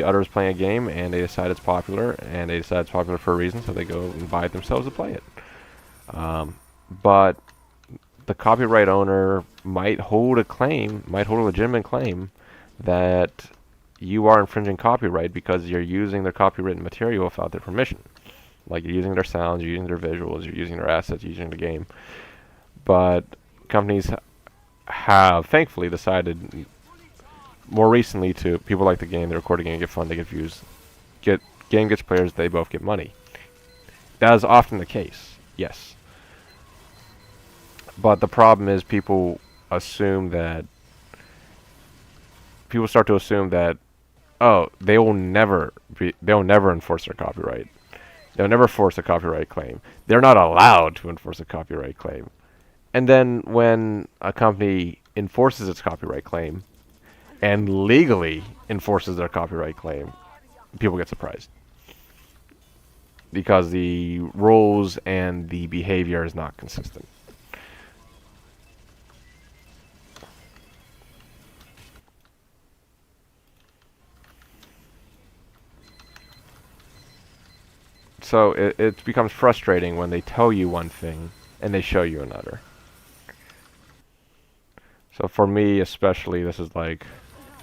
others playing a game and they decide it's popular, and they decide it's popular for a reason, so they go and buy it themselves to play it. But the copyright owner might hold a legitimate claim that you are infringing copyright because you're using their copywritten material without their permission. Like you're using their sounds, you're using their visuals, you're using their assets, you're using the game. But companies have thankfully decided more recently to people like the game, they record a game, get fun, they get views, game gets players, they both get money. That is often the case, yes. But the problem is people start to assume that, oh, they'll never enforce their copyright. They'll never force a copyright claim. They're not allowed to enforce a copyright claim. And then when a company enforces its copyright claim and legally enforces their copyright claim, people get surprised. Because the rules and the behavior is not consistent. So it becomes frustrating when they tell you one thing and they show you another. So for me especially, this is like,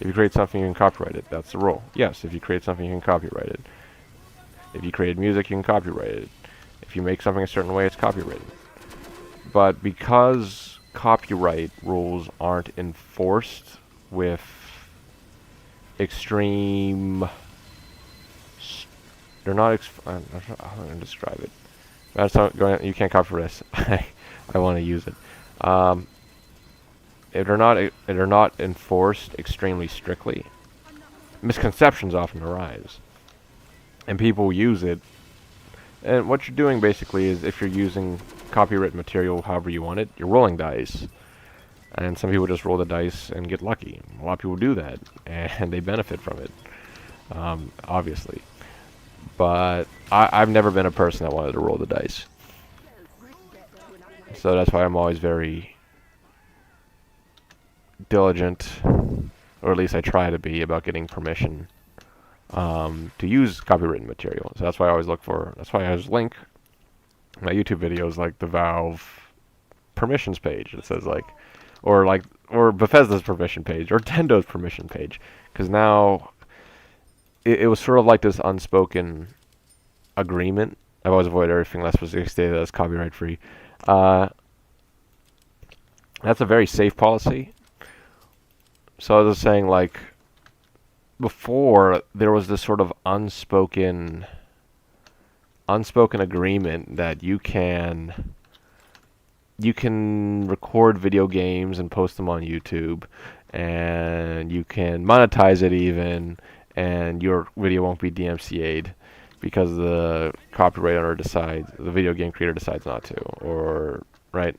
if you create something, you can copyright it. That's the rule. Yes, if you create something, you can copyright it. If you create music, you can copyright it. If you make something a certain way, it's copyrighted. But because copyright rules aren't enforced with extreme... They're not. I don't know how to describe it. That's not going. You can't copy this. I want to use it. If they're not enforced extremely strictly, misconceptions often arise, and people use it. And what you're doing basically is, if you're using copyright material however you want it, you're rolling dice. And some people just roll the dice and get lucky. A lot of people do that, and they benefit from it, obviously. But I've never been a person that wanted to roll the dice. So that's why I'm always very diligent, or at least I try to be, about getting permission to use copywritten material. So that's why I always that's why I always link my YouTube videos, like the Valve permissions page. It says or Bethesda's permission page, or Nintendo's permission page. Because now... It was sort of like this unspoken agreement. I've always avoided everything less specific stated as copyright free. That's a very safe policy. So I was saying, like, before there was this sort of unspoken agreement that you can record video games and post them on YouTube, and you can monetize it even, and your video won't be DMCA'd because the copyright owner decides, the video game creator decides not to, or, right?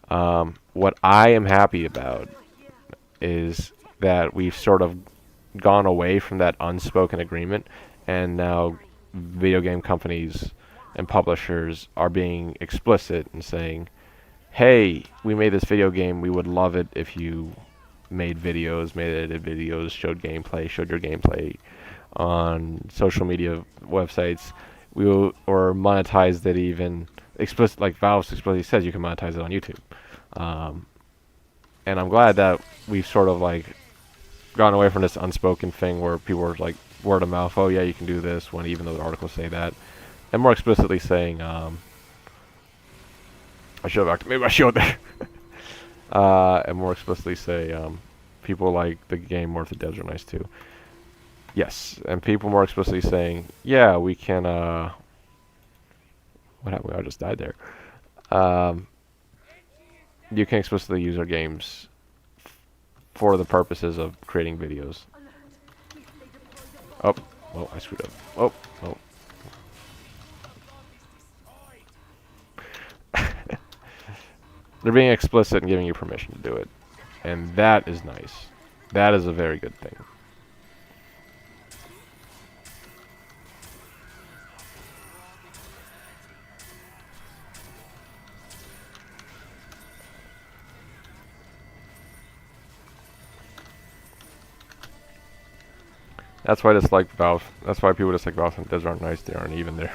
What I am happy about is that we've sort of gone away from that unspoken agreement, and now video game companies and publishers are being explicit and saying, hey, we made this video game, we would love it if you made edited videos, showed your gameplay on social media websites. We will, or monetize that even explicit, like Valve explicitly says you can monetize it on YouTube. And I'm glad that we've sort of like gone away from this unspoken thing where people are like word of mouth, oh yeah, you can do this, when even though the articles say that, and more explicitly saying, I should have activated my shield there. And more explicitly say, people like the game more if the devs are nice too. Yes, and people more explicitly saying, yeah, we can, what happened? I just died there. You can explicitly use our games for the purposes of creating videos. Oh, I screwed up. Oh. They're being explicit and giving you permission to do it. And that is nice. That is a very good thing. That's why I dislike Valve. That's why people dislike Valve. Those aren't nice. They aren't even there.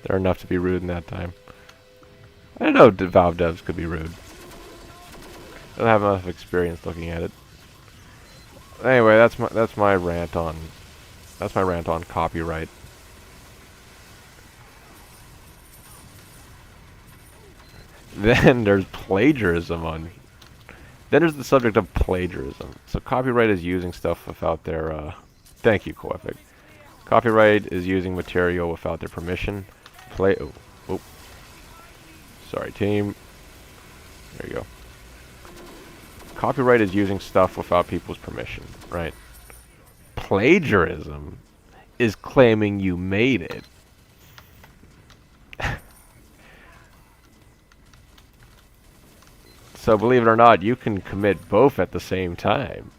They're enough to be rude in that time. I don't know. Valve devs could be rude. I don't have enough experience looking at it. Anyway, that's my rant on copyright. Then there's plagiarism on. Then there's the subject of plagiarism. So copyright is using stuff without their. Thank you, Coepic. Copyright is using material without their permission. Oh. Sorry, team. There you go. Copyright is using stuff without people's permission, right? Plagiarism is claiming you made it. So believe it or not, you can commit both at the same time.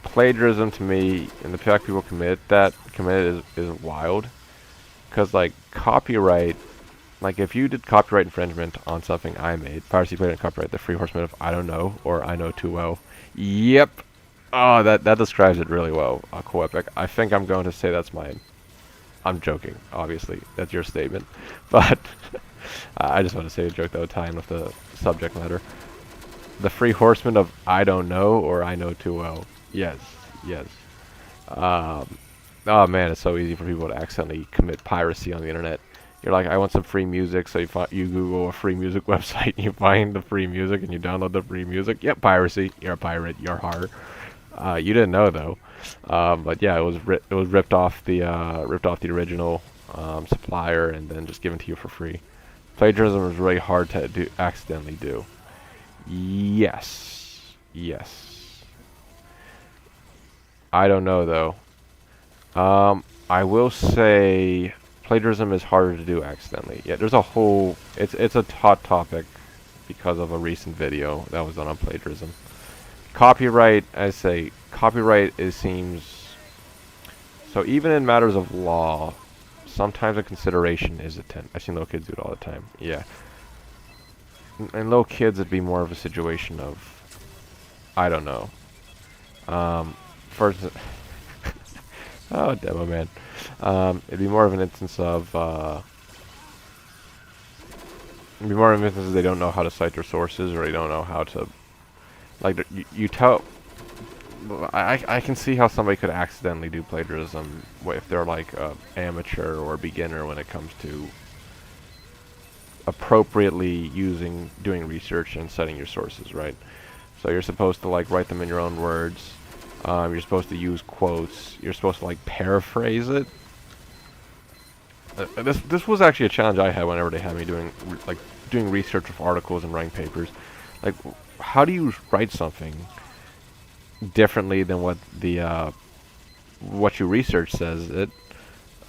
Plagiarism to me, and the fact people commit it is wild. Because like copyright, like if you did copyright infringement on something I made, piracy, plagiarism, copyright, the Free Horseman of I don't know or I know too well. Yep. Oh, that describes it really well. Cool Epic. I think I'm going to say that's mine. I'm joking, obviously. That's your statement. But I just want to say a joke that would tie in with the subject matter. The Free Horseman of I don't know or I know too well. Yes. Oh man, it's so easy for people to accidentally commit piracy on the internet. You're like, I want some free music, so you Google a free music website, and you find the free music, and you download the free music. Yep, piracy. You're a pirate. You're hard. You didn't know though. But yeah, it was ripped off the original supplier and then just given to you for free. Plagiarism is really hard to accidentally do. Yes. I don't know though. I will say plagiarism is harder to do accidentally. Yeah, there's a whole it's a hot topic because of a recent video that was done on plagiarism. Copyright, I say, seems... So even in matters of law, sometimes a consideration is intent. I've seen little kids do it all the time. Yeah. And little kids, it'd be more of a situation of... I don't know. First... oh, demo man. It'd be more of an instance of... it'd be more of an instance they don't know how to cite their sources, or they don't know how to... Like, you tell... I can see how somebody could accidentally do plagiarism if they're like amateur or beginner when it comes to appropriately doing research and citing your sources, right? So you're supposed to like write them in your own words. You're supposed to use quotes. You're supposed to like paraphrase it. This was actually a challenge I had whenever they had me doing research with articles and writing papers. Like, how do you write something differently than what you research says it?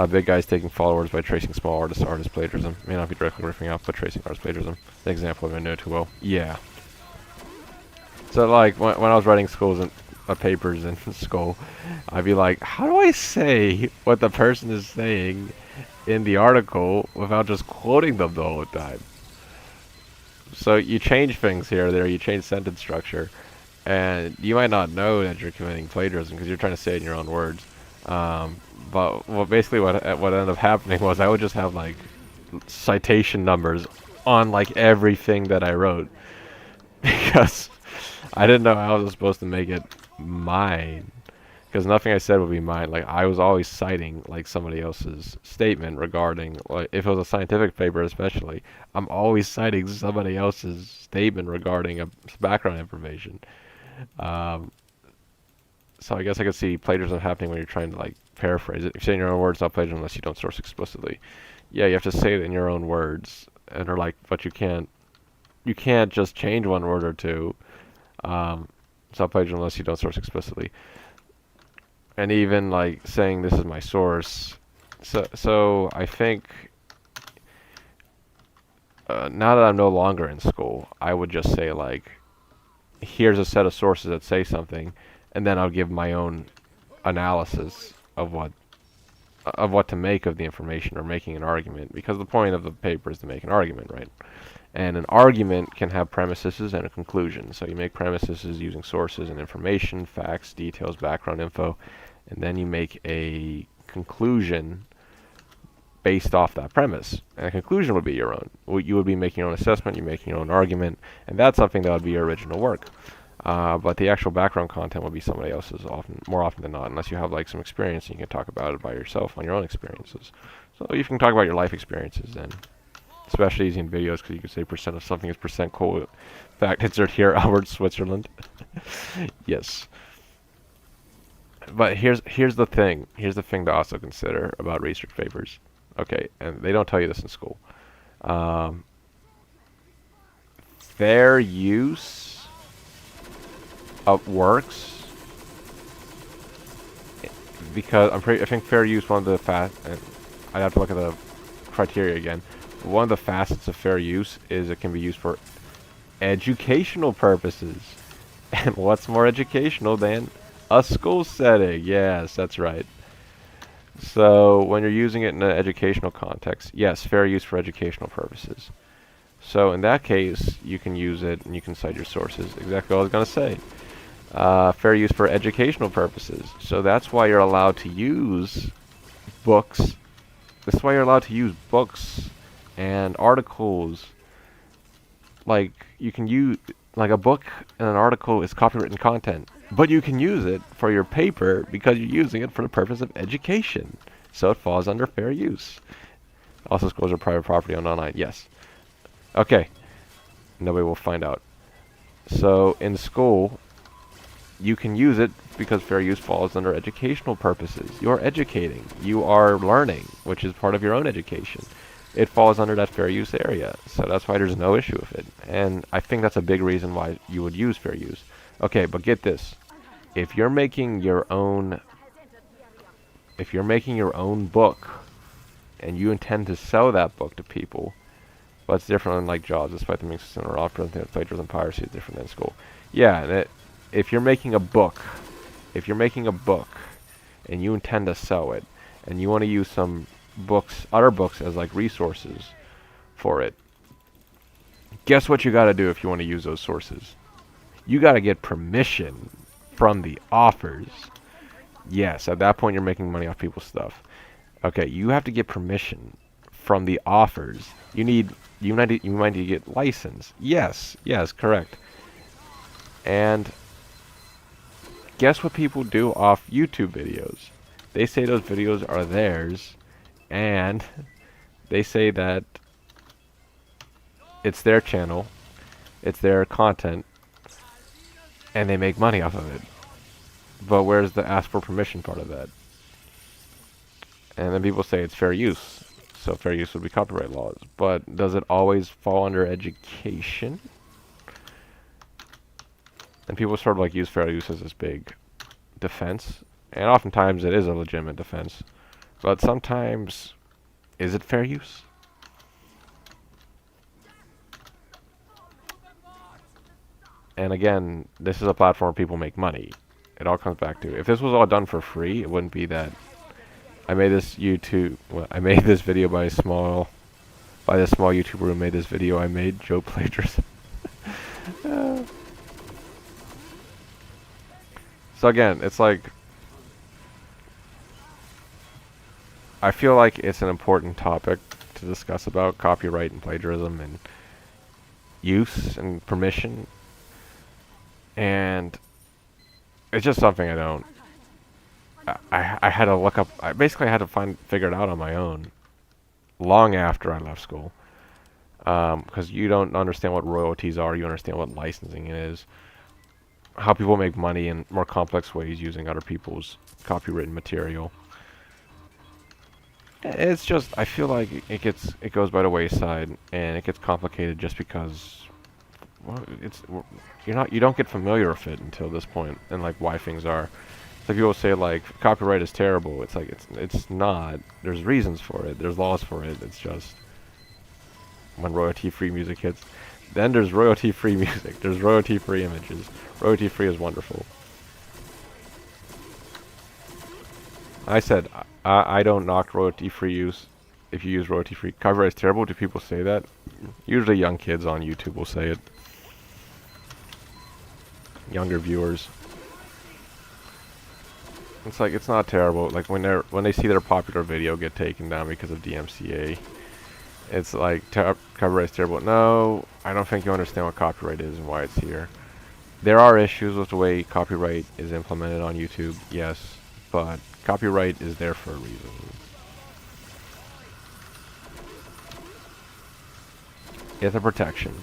Big guy's taking followers by tracing small artist plagiarism. May not be directly ripping off, but tracing artist plagiarism. An example I know too well. Yeah. So like when I was writing papers in school, I'd be like, how do I say what the person is saying in the article without just quoting them the whole time? So you change things here or there, you change sentence structure, and you might not know that you're committing plagiarism because you're trying to say it in your own words. But basically what ended up happening was I would just have like citation numbers on like everything that I wrote because I didn't know how I was supposed to make it mine. Because nothing I said would be mine. Like, I was always citing, like, somebody else's statement regarding, like, if it was a scientific paper especially, I'm always citing somebody else's statement regarding a background information. Um, so I guess I could see plagiarism happening when you're trying to, like, paraphrase it. If you say in your own words, not plagiarism unless you don't source explicitly. Yeah, you have to say it in your own words. And they're like, but you can't just change one word or two. It's not plagiarism unless you don't source explicitly. And even like saying this is my source. So I think now that I'm no longer in school, I would just say like, here's a set of sources that say something, and then I'll give my own analysis of what to make of the information or making an argument, because the point of the paper is to make an argument, right? And an argument can have premises and a conclusion. So you make premises using sources and information, facts, details, background info, and then you make a conclusion based off that premise. And a conclusion would be your own. You would be making your own assessment, you're making your own argument, and that's something that would be your original work. But the actual background content would be somebody else's more often than not, unless you have like some experience and you can talk about it by yourself on your own experiences. So you can talk about your life experiences then. Especially easy in videos because you can say percent of something is percent cool. Fact, insert here, Albert, Switzerland. Yes. But here's the thing. Here's the thing to also consider about research papers. Okay, and they don't tell you this in school. Fair use of works, because I think fair use, one of the I'd have to look at the criteria again. One of the facets of fair use is it can be used for educational purposes. And what's more educational than a school setting? Yes, that's right. So when you're using it in an educational context, yes, fair use for educational purposes. So in that case, you can use it and you can cite your sources. Exactly what I was going to say. Fair use for educational purposes. So that's why you're allowed to use books. That's why you're allowed to use books and articles. Like, you can use, like, a book and an article is copywritten content, but you can use it for your paper because you're using it for the purpose of education. So it falls under fair use. Also, schools are private property owned online. Yes. Okay. Nobody will find out. So in school, you can use it because fair use falls under educational purposes. You're educating. You are learning, which is part of your own education. It falls under that fair use area. So that's why there's no issue with it. And I think that's a big reason why you would use fair use. Okay, but get this. If you're making your own book and you intend to sell that book to people, well, it's different than like Jaws, despite the being similar often that plagiarism and piracy is different than school. Yeah, and if you're making a book, and you intend to sell it, and you want to use some other books as like resources for it, guess what you got to do if you want to use those sources? You got to get permission from the authors. Yes, at that point you're making money off people's stuff. Okay, you have to get permission from the authors. You might need to get license. Yes, correct. And guess what people do off YouTube videos? They say those videos are theirs, and they say that it's their channel, it's their content, and they make money off of it. But where's the ask for permission part of that? And then people say it's fair use. So fair use would be copyright laws. But does it always fall under education? And people sort of like use fair use as this big defense. And oftentimes it is a legitimate defense. But sometimes, is it fair use? And again, this is a platform where people make money. It all comes back to, if this was all done for free, it wouldn't be that I made this video by this small YouTuber who made this video I made, Joe Plagiarism. So again, it's like, I feel like it's an important topic to discuss about copyright and plagiarism and use and permission. And it's just something I don't I had to look up. I basically had to figure it out on my own, long after I left school. Because you don't understand what royalties are, you understand what licensing is, how people make money in more complex ways using other people's copywritten material. It's just, I feel like it goes by the wayside, and it gets complicated just because, well, you don't get familiar with it until this point, and like why things are. So people say like copyright is terrible. It's like it's not. There's reasons for it. There's laws for it. It's just when royalty-free music hits, then there's royalty-free music. There's royalty-free images. Royalty-free is wonderful. I said I don't knock royalty-free use if you use royalty-free. Copyright is terrible. Do people say that? Usually young kids on YouTube will say it. Younger viewers. It's like it's not terrible. Like when they see their popular video get taken down because of DMCA, it's like copyright is terrible. No, I don't think you understand what copyright is and why it's here. There are issues with the way copyright is implemented on YouTube, yes, but copyright is there for a reason. It's a protection,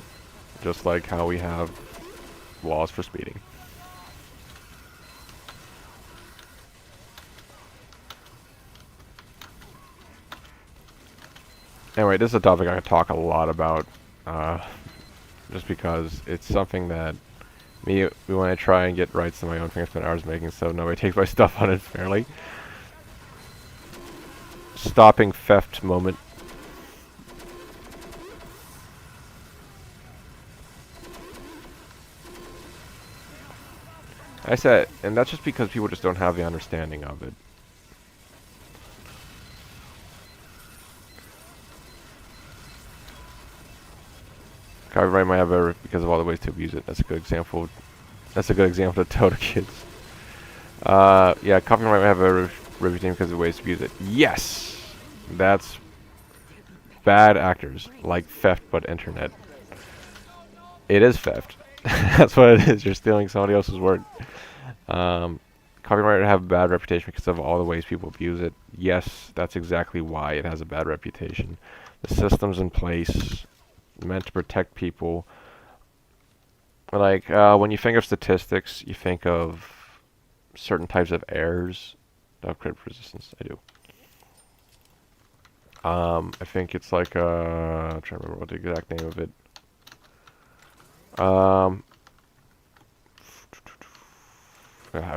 just like how we have laws for speeding. Anyway, this is a topic I could talk a lot about, just because it's something that when I try and get rights to my own thing, I spend hours making, so nobody takes my stuff unfairly. Stopping theft moment. I said, and that's just because people just don't have the understanding of it. Copyright might have error because of all the ways to abuse it. That's a good example. That's a good example to tell the kids. Yeah, copyright might have a reputation because of the ways to abuse it. Yes! That's bad actors, like theft but internet. It is theft. That's what it is. You're stealing somebody else's work. Copyright would have a bad reputation because of all the ways people abuse it. Yes, that's exactly why it has a bad reputation. The system's in place, meant to protect people. Like, when you think of statistics, you think of certain types of errors. Oh, crit resistance, I do. I think it's like, I'm trying to remember what the exact name of it. I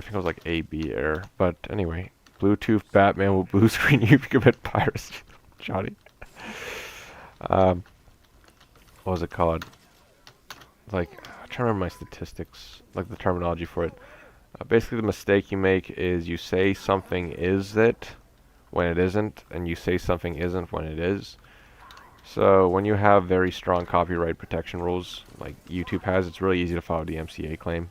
think it was like AB error. But anyway, Bluetooth Batman will blue screen you if you commit piracy. Johnny. What was it called? Like, I'm trying to remember my statistics, like the terminology for it. Basically, the mistake you make is you say something is it when it isn't, and you say something isn't when it is. So when you have very strong copyright protection rules, like YouTube has, it's really easy to file a DMCA claim.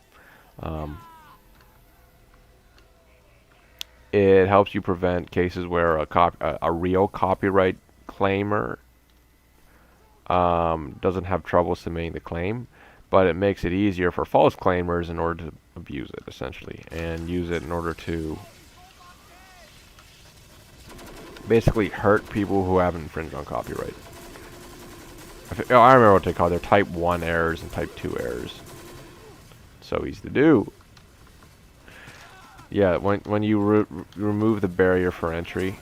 It helps you prevent cases where a real copyright claimer doesn't have trouble submitting the claim, but it makes it easier for false claimers in order to abuse it, essentially, and use it in order to basically hurt people who haven't infringed on copyright. I remember what they call their type 1 errors and type 2 errors. So easy to do. Yeah, when you remove the barrier for entry,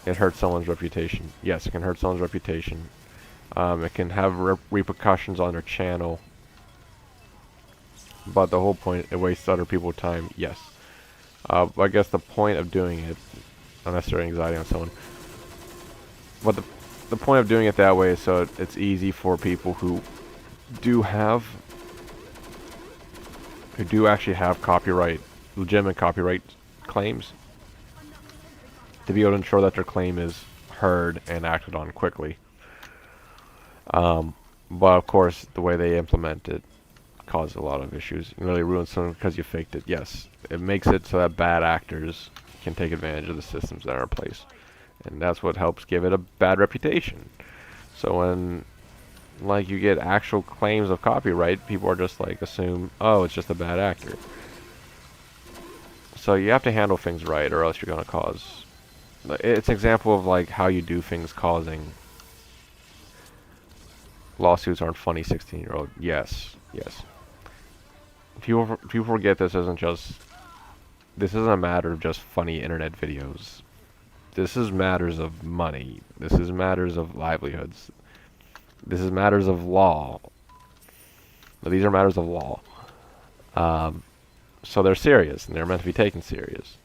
it hurts someone's reputation. Yes, it can hurt someone's reputation. It can have repercussions on their channel. But the whole point, it wastes other people's time. Yes. I guess the point of doing it, unnecessary anxiety on someone. But the point of doing it that way is so it's easy for people who do actually have legitimate copyright claims, to be able to ensure that their claim is heard and acted on quickly. But of course, the way they implement it causes a lot of issues. You really ruin someone because you faked it. Yes, it makes it so that bad actors can take advantage of the systems that are in place, and that's what helps give it a bad reputation. So when like you get actual claims of copyright, people are just like assume, oh, it's just a bad actor. So you have to handle things right, or else you're gonna cause. It's an example of like how you do things causing lawsuits aren't funny. 16-year-old. Yes, yes. People forget this isn't just. This isn't a matter of just funny internet videos. This is matters of money. This is matters of livelihoods. This is matters of law. These are matters of law. So they're serious, and they're meant to be taken serious.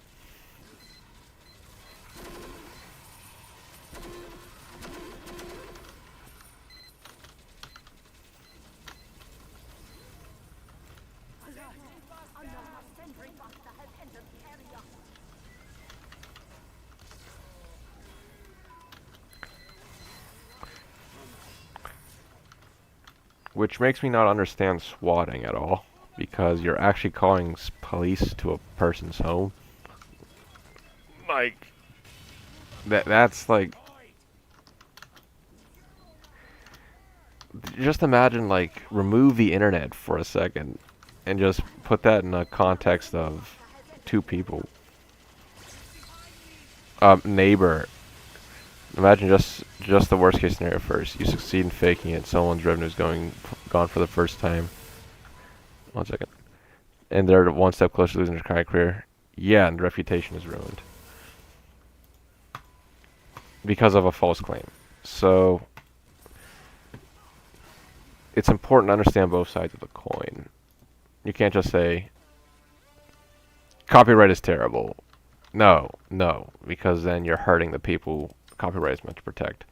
Which makes me not understand swatting at all, because you're actually calling police to a person's home. Like, that's like, just imagine, like, remove the internet for a second and just put that in a context of two people. Neighbor. Imagine just the worst case scenario first. You succeed in faking it. Someone's revenue is gone for the first time. 1 second. And they're one step closer to losing their current career. Yeah, and reputation is ruined because of a false claim. So it's important to understand both sides of the coin. You can't just say copyright is terrible. No, because then you're hurting the people copyright is meant to protect.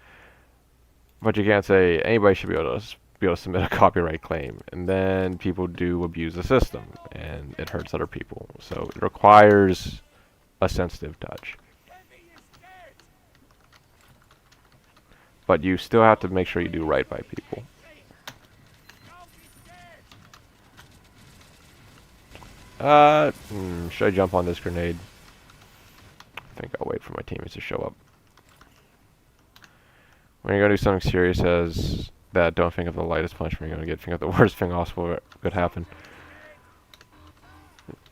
But you can't say anybody should be able to submit a copyright claim, and then people do abuse the system, and it hurts other people. So it requires a sensitive touch. But you still have to make sure you do right by people. Should I jump on this grenade? I think I'll wait for my teammates to show up. When you're going to do something serious as that, don't think of the lightest punishment you're going to get. Think of the worst thing possible that could happen.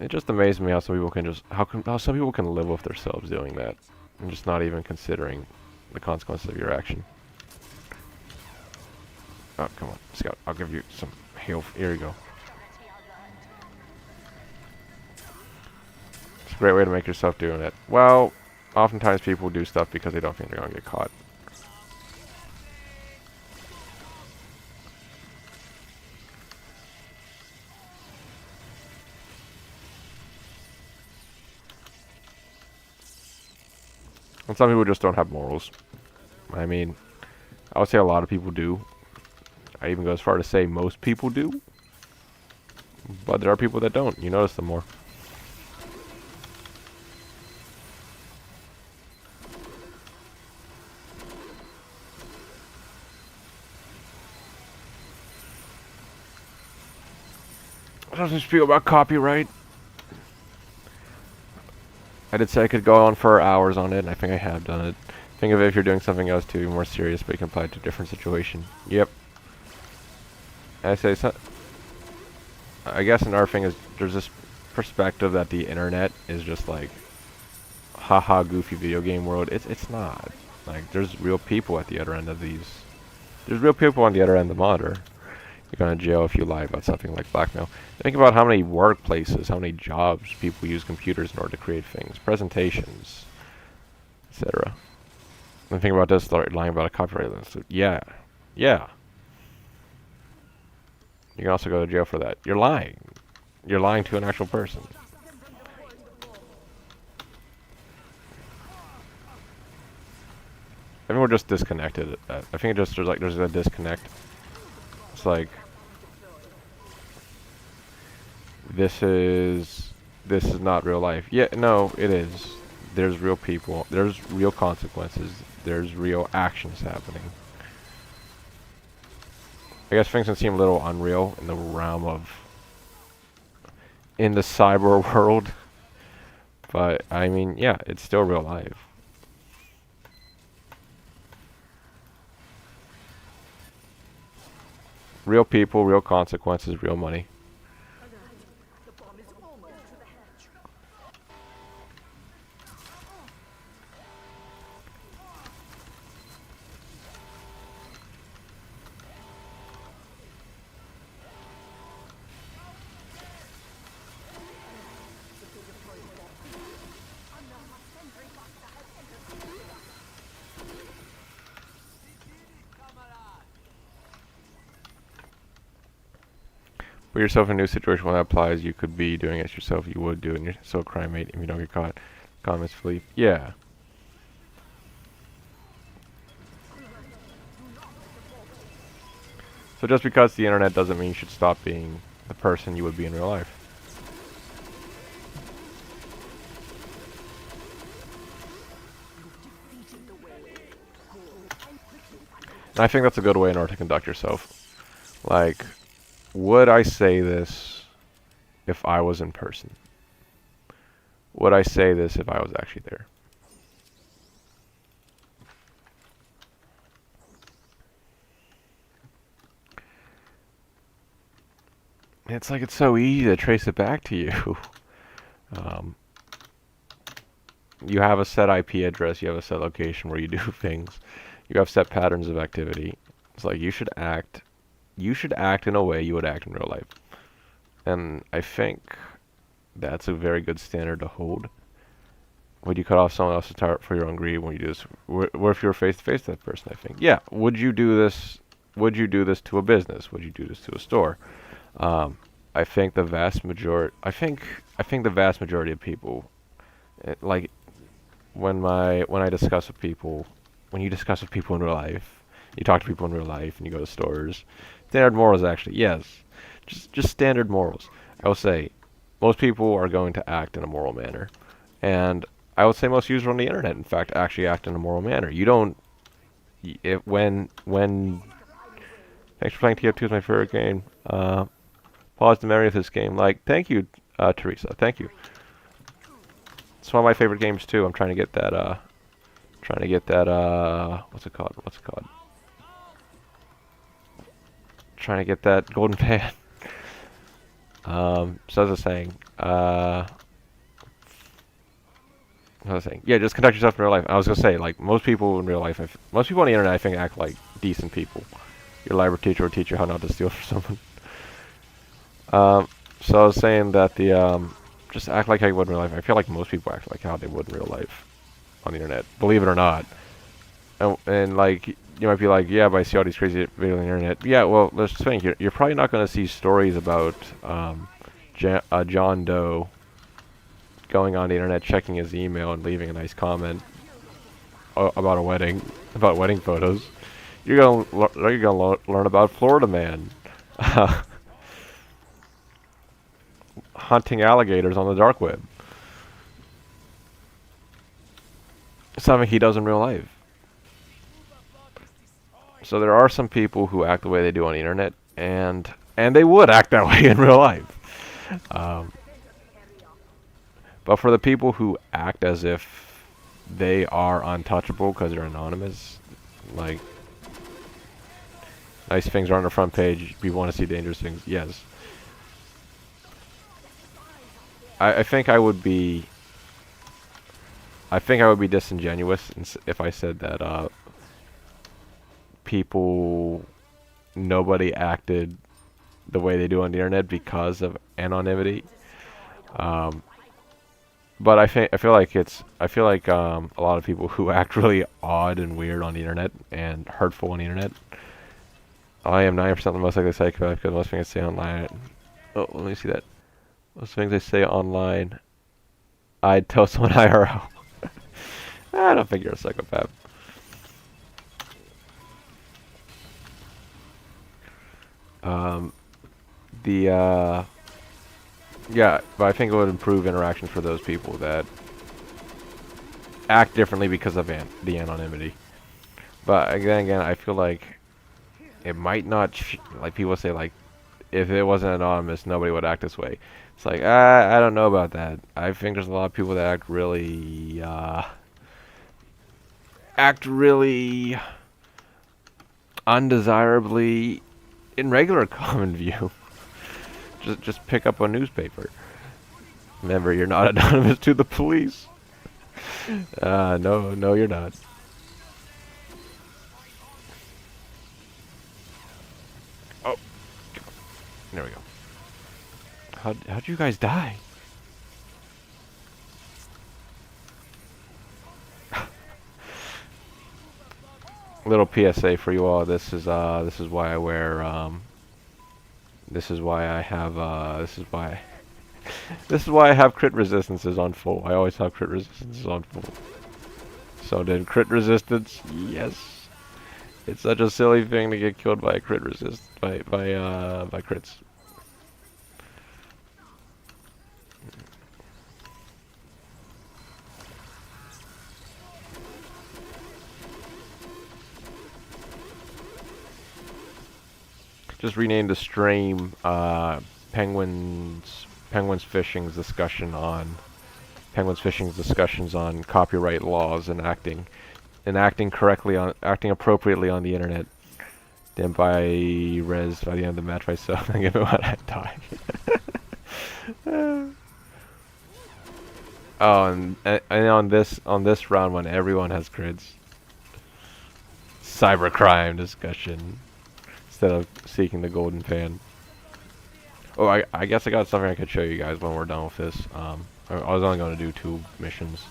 It just amazes me how some people can just how some people can live with themselves doing that and just not even considering the consequences of your action. Oh, come on, Scout. I'll give you some heal. Here you go. It's a great way to make yourself doing it. Well, oftentimes people do stuff because they don't think they're going to get caught. And some people just don't have morals. I mean, I would say a lot of people do. I even go as far to say most people do. But there are people that don't. You notice them more. What does this feel about copyright? I did say I could go on for hours on it, and I think I have done it. Think of it if you're doing something else too, more serious, but you can apply it to a different situation. Yep. And I say, so, I guess another thing is there's this perspective that the internet is just like, haha, goofy video game world. It's not. Like, there's real people at the other end of these. There's real people on the other end of the monitor. You're going to jail if you lie about something like blackmail. Think about how many workplaces, how many jobs people use computers in order to create things, presentations, etc. And think about this, lying about a copyright list. Yeah. You can also go to jail for that. You're lying. You're lying to an actual person. I think we're just disconnected. I think there's a disconnect. It's like this is not real life. Yeah, no, it is. There's real people. There's real consequences. There's real actions happening. I guess things can seem a little unreal in the realm of in the cyber world, but I mean, yeah, it's still real life. Real people, real consequences, real money. Put yourself in a new situation when that applies. You could be doing it yourself. You would do it, and you're still a crime mate if you don't get caught. Comments, Philippe. Yeah. So just because the internet doesn't mean you should stop being the person you would be in real life. And I think that's a good way in order to conduct yourself. Like, would I say this if I was in person? Would I say this if I was actually there? It's like it's so easy to trace it back to you. You have a set IP address, you have a set location where you do things. You have set patterns of activity. It's like you should act in a way you would act in real life. And I think that's a very good standard to hold. Would you cut off someone else's tire for your own greed when you do this? What if you were face to face with that person? I think, yeah. Would you do this? Would you do this to a business? Would you do this to a store? I think the vast majority. I think the vast majority of people, like when I discuss with people, when you discuss with people in real life, you talk to people in real life, and you go to stores. Standard morals, actually, yes, just standard morals. I will say, most people are going to act in a moral manner, and I would say most users on the internet, in fact, actually act in a moral manner. You don't. When. Thanks for playing TF2 is my favorite game. Pause the memory of this game. Like, thank you, Teresa. Thank you. It's one of my favorite games too. I'm trying to get that. What's it called? Trying to get that golden pan. So as I was saying, yeah, just conduct yourself in real life. I was gonna say, like, most people in real life, most people on the internet, I think, act like decent people. Your library teacher will teach you how not to steal from someone. So I was saying that just act like how you would in real life. I feel like most people act like how they would in real life on the internet, believe it or not. And like, you might be like, yeah, but I see all these crazy videos on the internet. Yeah, well, let's just think. You're probably not going to see stories about John Doe going on the internet, checking his email, and leaving a nice comment about a wedding, about wedding photos. You're gonna learn about Florida Man hunting alligators on the dark web. Something he does in real life. So there are some people who act the way they do on the internet, and they would act that way in real life. But for the people who act as if they are untouchable because they're anonymous, like, nice things are on the front page, people want to see dangerous things, yes. I think I would be disingenuous if I said that nobody acted the way they do on the internet because of anonymity. But I feel like a lot of people who act really odd and weird on the internet and hurtful on the internet. I am 90% the most likely psychopath because most things I say online. Oh, let me see that. Most things I say online, I'd tell someone IRL. I don't think you're a psychopath. Yeah, but I think it would improve interactions for those people that act differently because of the anonymity. But again, I feel like it might not, like people say, like, if it wasn't anonymous, nobody would act this way. It's like, I don't know about that. I think there's a lot of people that act really undesirably in regular common view. Just pick up a newspaper. Remember, you're not anonymous to the police. No, you're not. Oh, there we go. How'd you guys die? Little PSA for you all. This is why I wear This is why I have, this is why I have crit resistances on full. I always have crit resistances on full. So did crit resistance? Yes. It's such a silly thing to get killed by a crit by crits. Just renamed the stream Penguins Fishing's discussions on copyright laws and acting appropriately on the internet. Then by res by the end of the match myself and give it when I die. Oh, and on this round when everyone has crits, cybercrime discussion instead of seeking the golden pan. Oh, I guess I got something I could show you guys when we're done with this. I was only going to do 2 missions.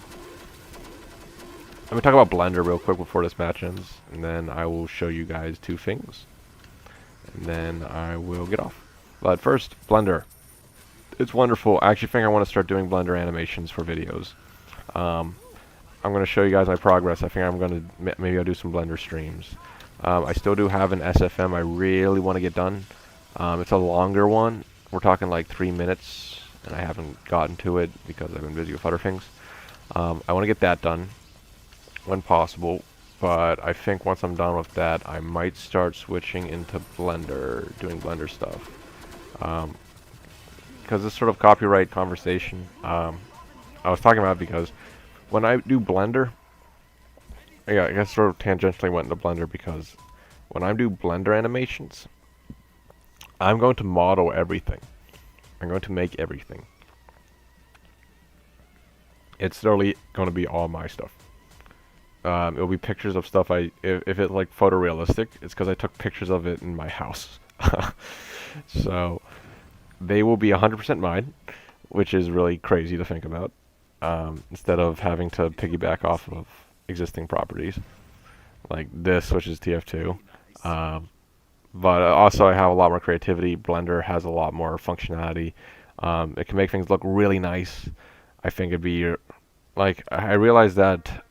Let me talk about Blender real quick before this match ends, and then I will show you guys 2 things. And then I will get off. But first, Blender. It's wonderful. I actually think I want to start doing Blender animations for videos. I'm going to show you guys my progress. I think I'm going to, maybe I'll do some Blender streams. I still do have an SFM I really want to get done. It's a longer one. We're talking like 3 minutes, and I haven't gotten to it because I've been busy with other things. I want to get that done when possible, but I think once I'm done with that, I might start switching into Blender, doing Blender stuff. Because this sort of copyright conversation, I was talking about because when I do Blender, yeah, I guess sort of tangentially went into Blender because when I do Blender animations, I'm going to model everything. I'm going to make everything. It's literally going to be all my stuff. It'll be pictures of stuff if it's like photorealistic, it's because I took pictures of it in my house. So they will be 100% mine, which is really crazy to think about. Instead of having to piggyback off of existing properties like this, which is TF2. But also I have a lot more creativity. Blender has a lot more functionality. It can make things look really nice. I think it'd be like, I realize that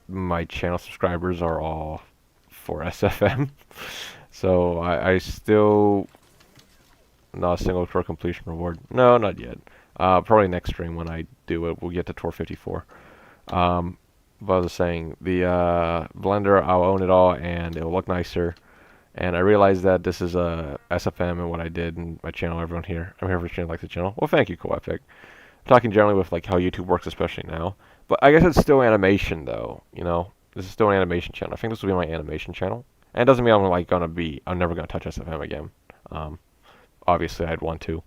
my channel subscribers are all for SFM. So I still, not a single tour completion reward. No, not yet. Probably next stream when I do it, we'll get to tour 54. But I was saying, the Blender, I'll own it all and it'll look nicer. And I realized that this is a SFM and what I did in my channel. Everyone here, I'm here for channel likes the channel. Well, thank you, Cool Epic. I'm talking generally with like how YouTube works, especially now. But I guess it's still animation, though. You know, this is still an animation channel. I think this will be my animation channel. And it doesn't mean I'm like I'm never gonna touch SFM again. Obviously, I'd want to.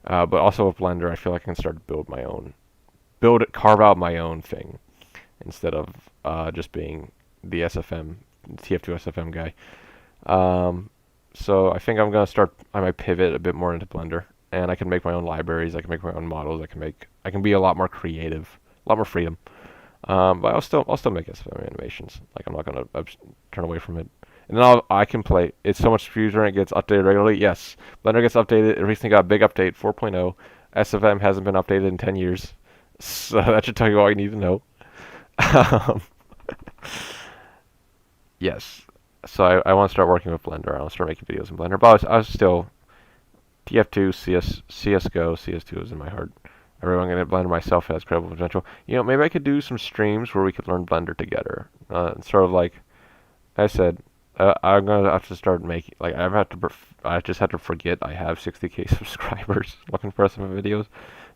But also with Blender, I feel like I can start to carve out my own thing instead of just being the SFM, TF2 SFM guy. So I think I might pivot a bit more into Blender, and I can make my own libraries, I can make my own models, I can be a lot more creative, a lot more freedom. But I'll still make SFM animations. Like, I'm not gonna turn away from it. And then I can play. It's so much future and it gets updated regularly. Yes, Blender gets updated. It recently got a big update, 4.0. SFM hasn't been updated in 10 years. So that should tell you all you need to know. Yes. So I want to start working with Blender. I want to start making videos in Blender. But I was still TF2, CSGO, CS2 is in my heart. I really want to get Blender myself. It has incredible potential. You know, maybe I could do some streams where we could learn Blender together. Sort of like I said, I'm gonna have to start making, like, I just had to forget I have 60k subscribers looking for some videos,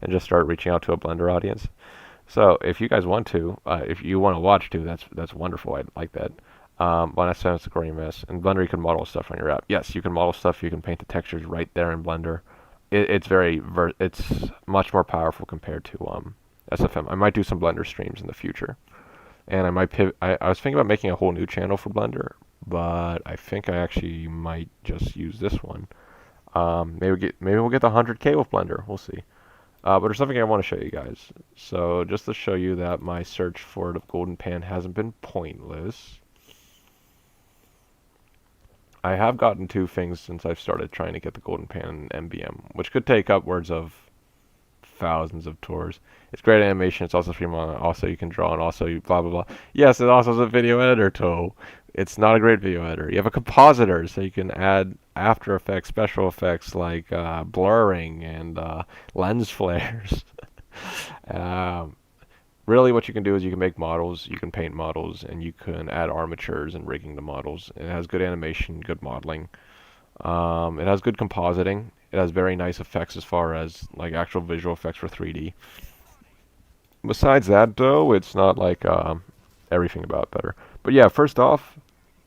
and just start reaching out to a Blender audience. So if you guys want to, if you want to watch too, that's wonderful. I'd like that. But that sounds like a great mess. In Blender, you can model stuff on your app. Yes, you can model stuff. You can paint the textures right there in Blender. It's much more powerful compared to SFM. I might do some Blender streams in the future. And I might pivot. I was thinking about making a whole new channel for Blender, but I think I actually might just use this one. Maybe we'll get the 100k with Blender. We'll see. But there's something I want to show you guys. So just to show you that my search for the golden pan hasn't been pointless, I have gotten 2 things since I've started trying to get the golden pan and MBM, which could take upwards of thousands of tours. It's great animation. It's also free mana. Also, you can draw, and also you blah blah blah. Yes, it also has a video editor tool. It's not a great video editor. You have a compositor, so you can add After Effects, special effects like blurring and lens flares. um, Really, what you can do is you can make models, you can paint models, and you can add armatures and rigging the models. It has good animation, good modeling. It has good compositing. It has very nice effects as far as like actual visual effects for 3D. Besides that, though, it's not like everything about it better. But yeah, first off,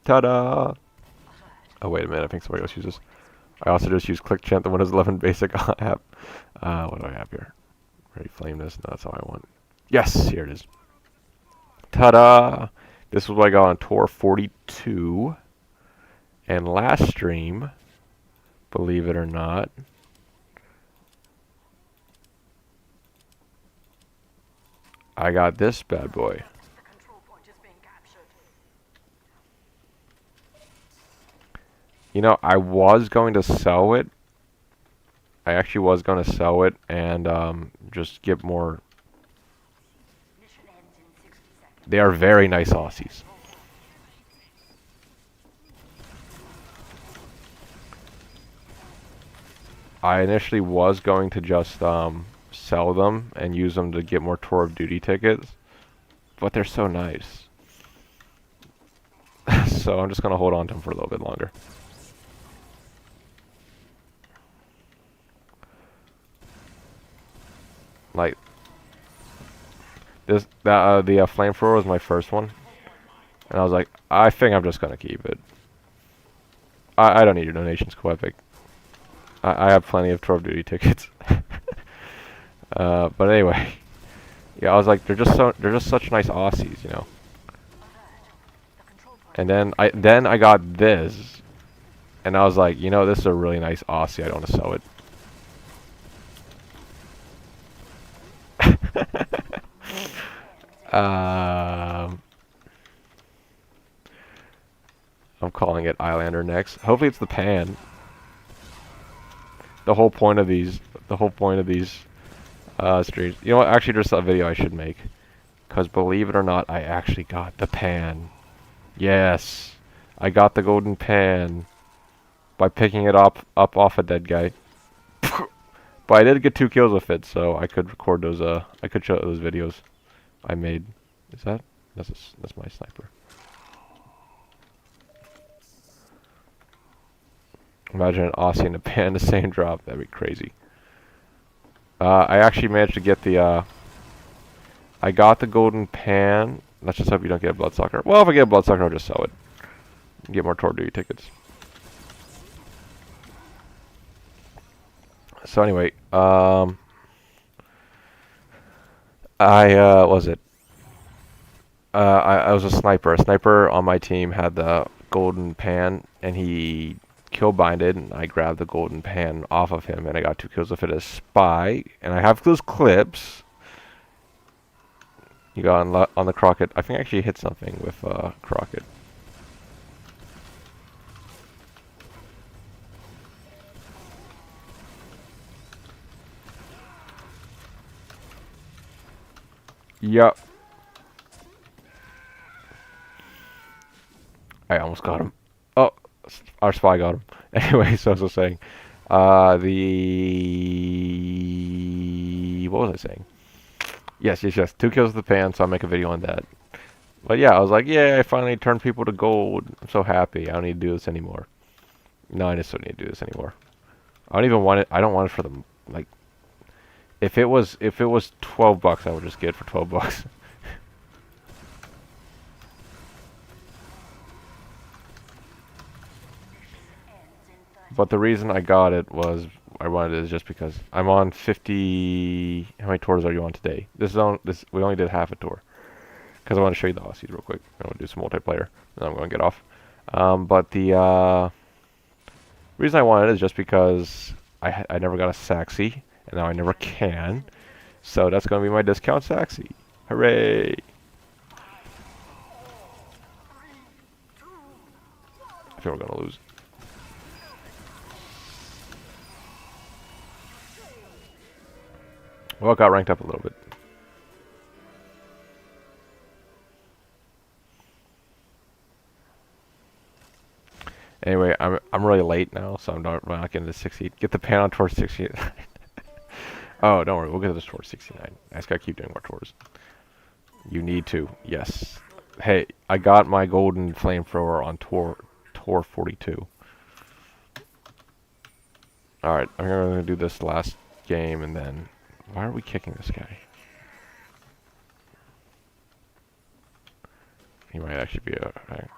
ta-da! Oh wait a minute, I think somebody else uses. I also just use ClickChamp, the Windows 11 basic app. What do I have here? Ready flame this? No, that's all I want. Yes, here it is. Ta-da! This is what I got on tour 42. And last stream, believe it or not, I got this bad boy. You know, I was going to sell it. I actually was going to sell it and just get more. They are very nice Aussies. I initially was going to just sell them and use them to get more Tour of Duty tickets, but they're so nice. So I'm just going to hold on to them for a little bit longer. Like this, the flamethrower was my first one, and I was like, I think I'm just gonna keep it. I don't need your donations, Epic. I have plenty of Tour of Duty tickets. But anyway, yeah, I was like, they're just such nice Aussies, you know. And then I got this, and I was like, you know, this is a really nice Aussie. I don't want to sell it. I'm calling it Islander next. Hopefully it's the pan. The whole point of these streams. You know what? Actually, there's a video I should make. Because believe it or not, I actually got the pan. Yes, I got the golden pan by picking it up off a dead guy. But I did get 2 kills with it, so I could record those. I could show those videos I made. Is that? That's my sniper. Imagine an Aussie and a pan the same drop. That'd be crazy. I actually managed to get the. I got the golden pan. Let's just hope you don't get a bloodsucker. Well, if I get a bloodsucker, I'll just sell it. Get more Tour of Duty tickets. So anyway, what was it? I was a sniper. A sniper on my team had the golden pan, and he kill-binded, and I grabbed the golden pan off of him, and I got 2 kills with it as spy. And I have those clips. You got on the Crockett. I think I actually hit something with Crockett. Yup. I almost got him. Oh, our spy got him. Anyway, so as I was saying, what was I saying? Yes. 2 kills with the pan, so I'll make a video on that. But yeah, I was like, yeah, I finally turned people to gold. I'm so happy. I don't need to do this anymore. No, I just don't need to do this anymore. I don't even want it. I don't want it for the like. If it was $12, I would just get it for $12. But the reason I got it was I wanted it is just because I'm on 50. How many tours are you on today? We only did half a tour because I want to show you the Aussies real quick. I want to do some multiplayer, and I'm going to get off. But the reason I wanted it is just because I never got a Saxy, and now I never can. So that's going to be my discount Saxy. Hooray! I think we're going to lose. Well, it got ranked up a little bit. Anyway, I'm really late now, so I'm not getting to 60. Get the pan on tour 69. Oh, don't worry, we'll get to this tour 69. I just gotta keep doing more tours. You need to, yes. Hey, I got my golden flamethrower on tour 42. All right, I'm gonna do this last game, and then why are we kicking this guy? He might actually be a.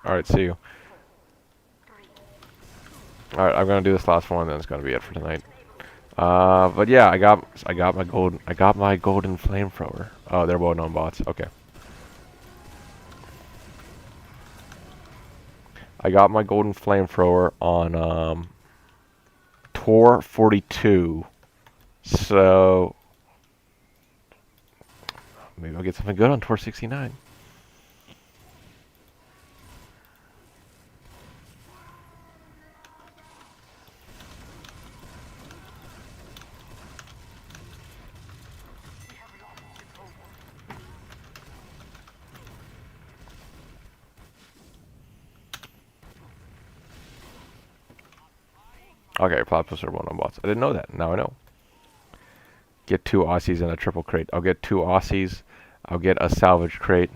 All right, see you. All right, I'm gonna do this last one, and then it's gonna be it for tonight. But yeah, I got my golden flamethrower. Oh, they're well-known bots. Okay. I got my golden flamethrower on tour 42. So maybe I'll get something good on tour 69. Okay, platypus are one on bots. I didn't know that. Now I know. Get 2 Aussies and a triple crate. I'll get 2 Aussies. I'll get a salvage crate.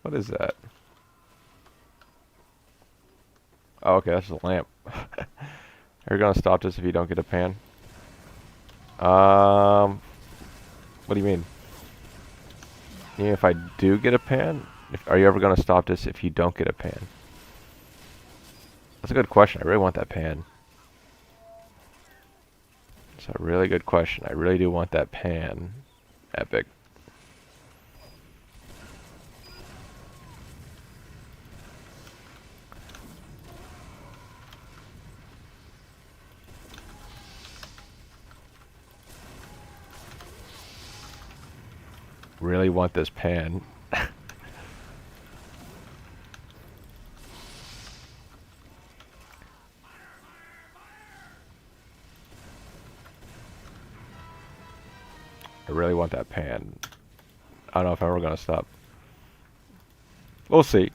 What is that? Oh, okay, that's just a lamp. Are you gonna stop this if you don't get a pan? What do you mean? You mean if I do get a pan? Are you ever gonna stop this if you don't get a pan? That's a good question. I really want that pan. It's a really good question. I really do want that pan. Epic. Really want this pan. I really want that pan. I don't know if I'm ever gonna stop. We'll see.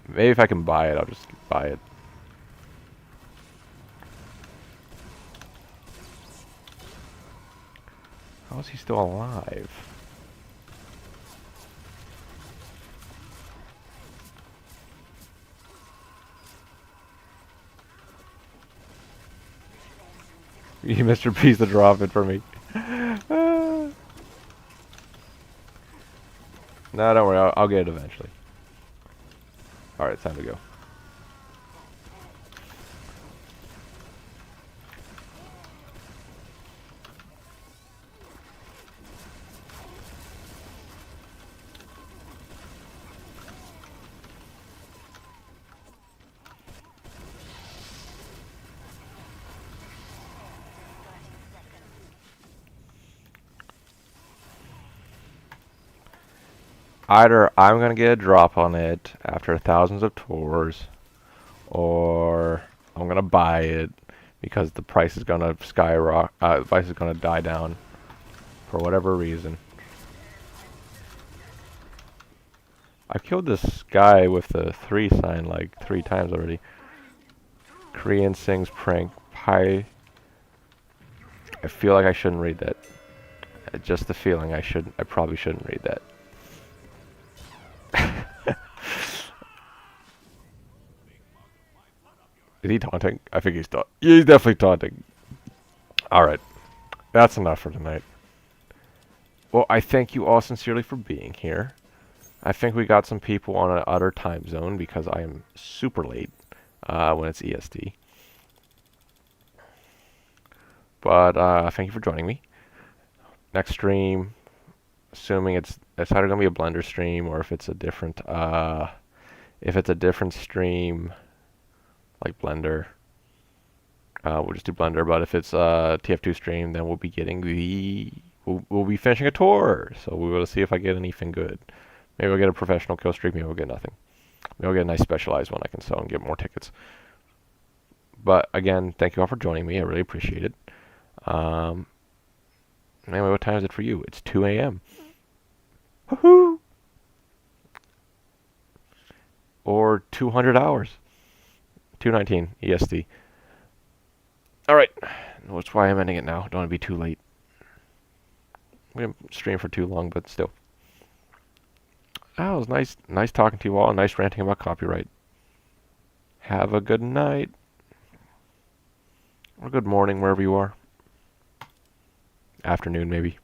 Maybe if I can buy it, I'll just buy it. How is he still alive? You Mr. Piece to drop it for me. No, don't worry. I'll get it eventually. Alright, it's time to go. Either I'm gonna get a drop on it after thousands of tours, or I'm gonna buy it because the price is gonna skyrocket. The price is gonna die down for whatever reason. I've killed this guy with the 3 sign like 3 times already. Korean sings prank pie. I feel like I shouldn't read that. Just the feeling I probably shouldn't read that. Is he taunting? I think he's taunting. Yeah, he's definitely taunting. Alright. That's enough for tonight. Well, I thank you all sincerely for being here. I think we got some people on an other time zone because I am super late when it's EST. But thank you for joining me. Next stream, assuming it's either gonna be a Blender stream or if it's a different stream like Blender, We'll just do Blender, but if it's TF2 stream, then we'll be getting the we'll be finishing a tour. So we will see if I get anything good. Maybe we'll get a professional kill streak. Maybe we'll get nothing. Maybe we'll get a nice specialized one I can sell and get more tickets. But again, thank you all for joining me. I really appreciate it. Anyway, what time is it for you? It's 2 a.m. Woohoo! Or 200 hours. 2:19 EST. Alright. That's why I'm ending it now. Don't want to be too late. We didn't stream for too long, but still. Oh, it was nice talking to you all. Nice ranting about copyright. Have a good night. Or good morning, wherever you are. Afternoon, maybe.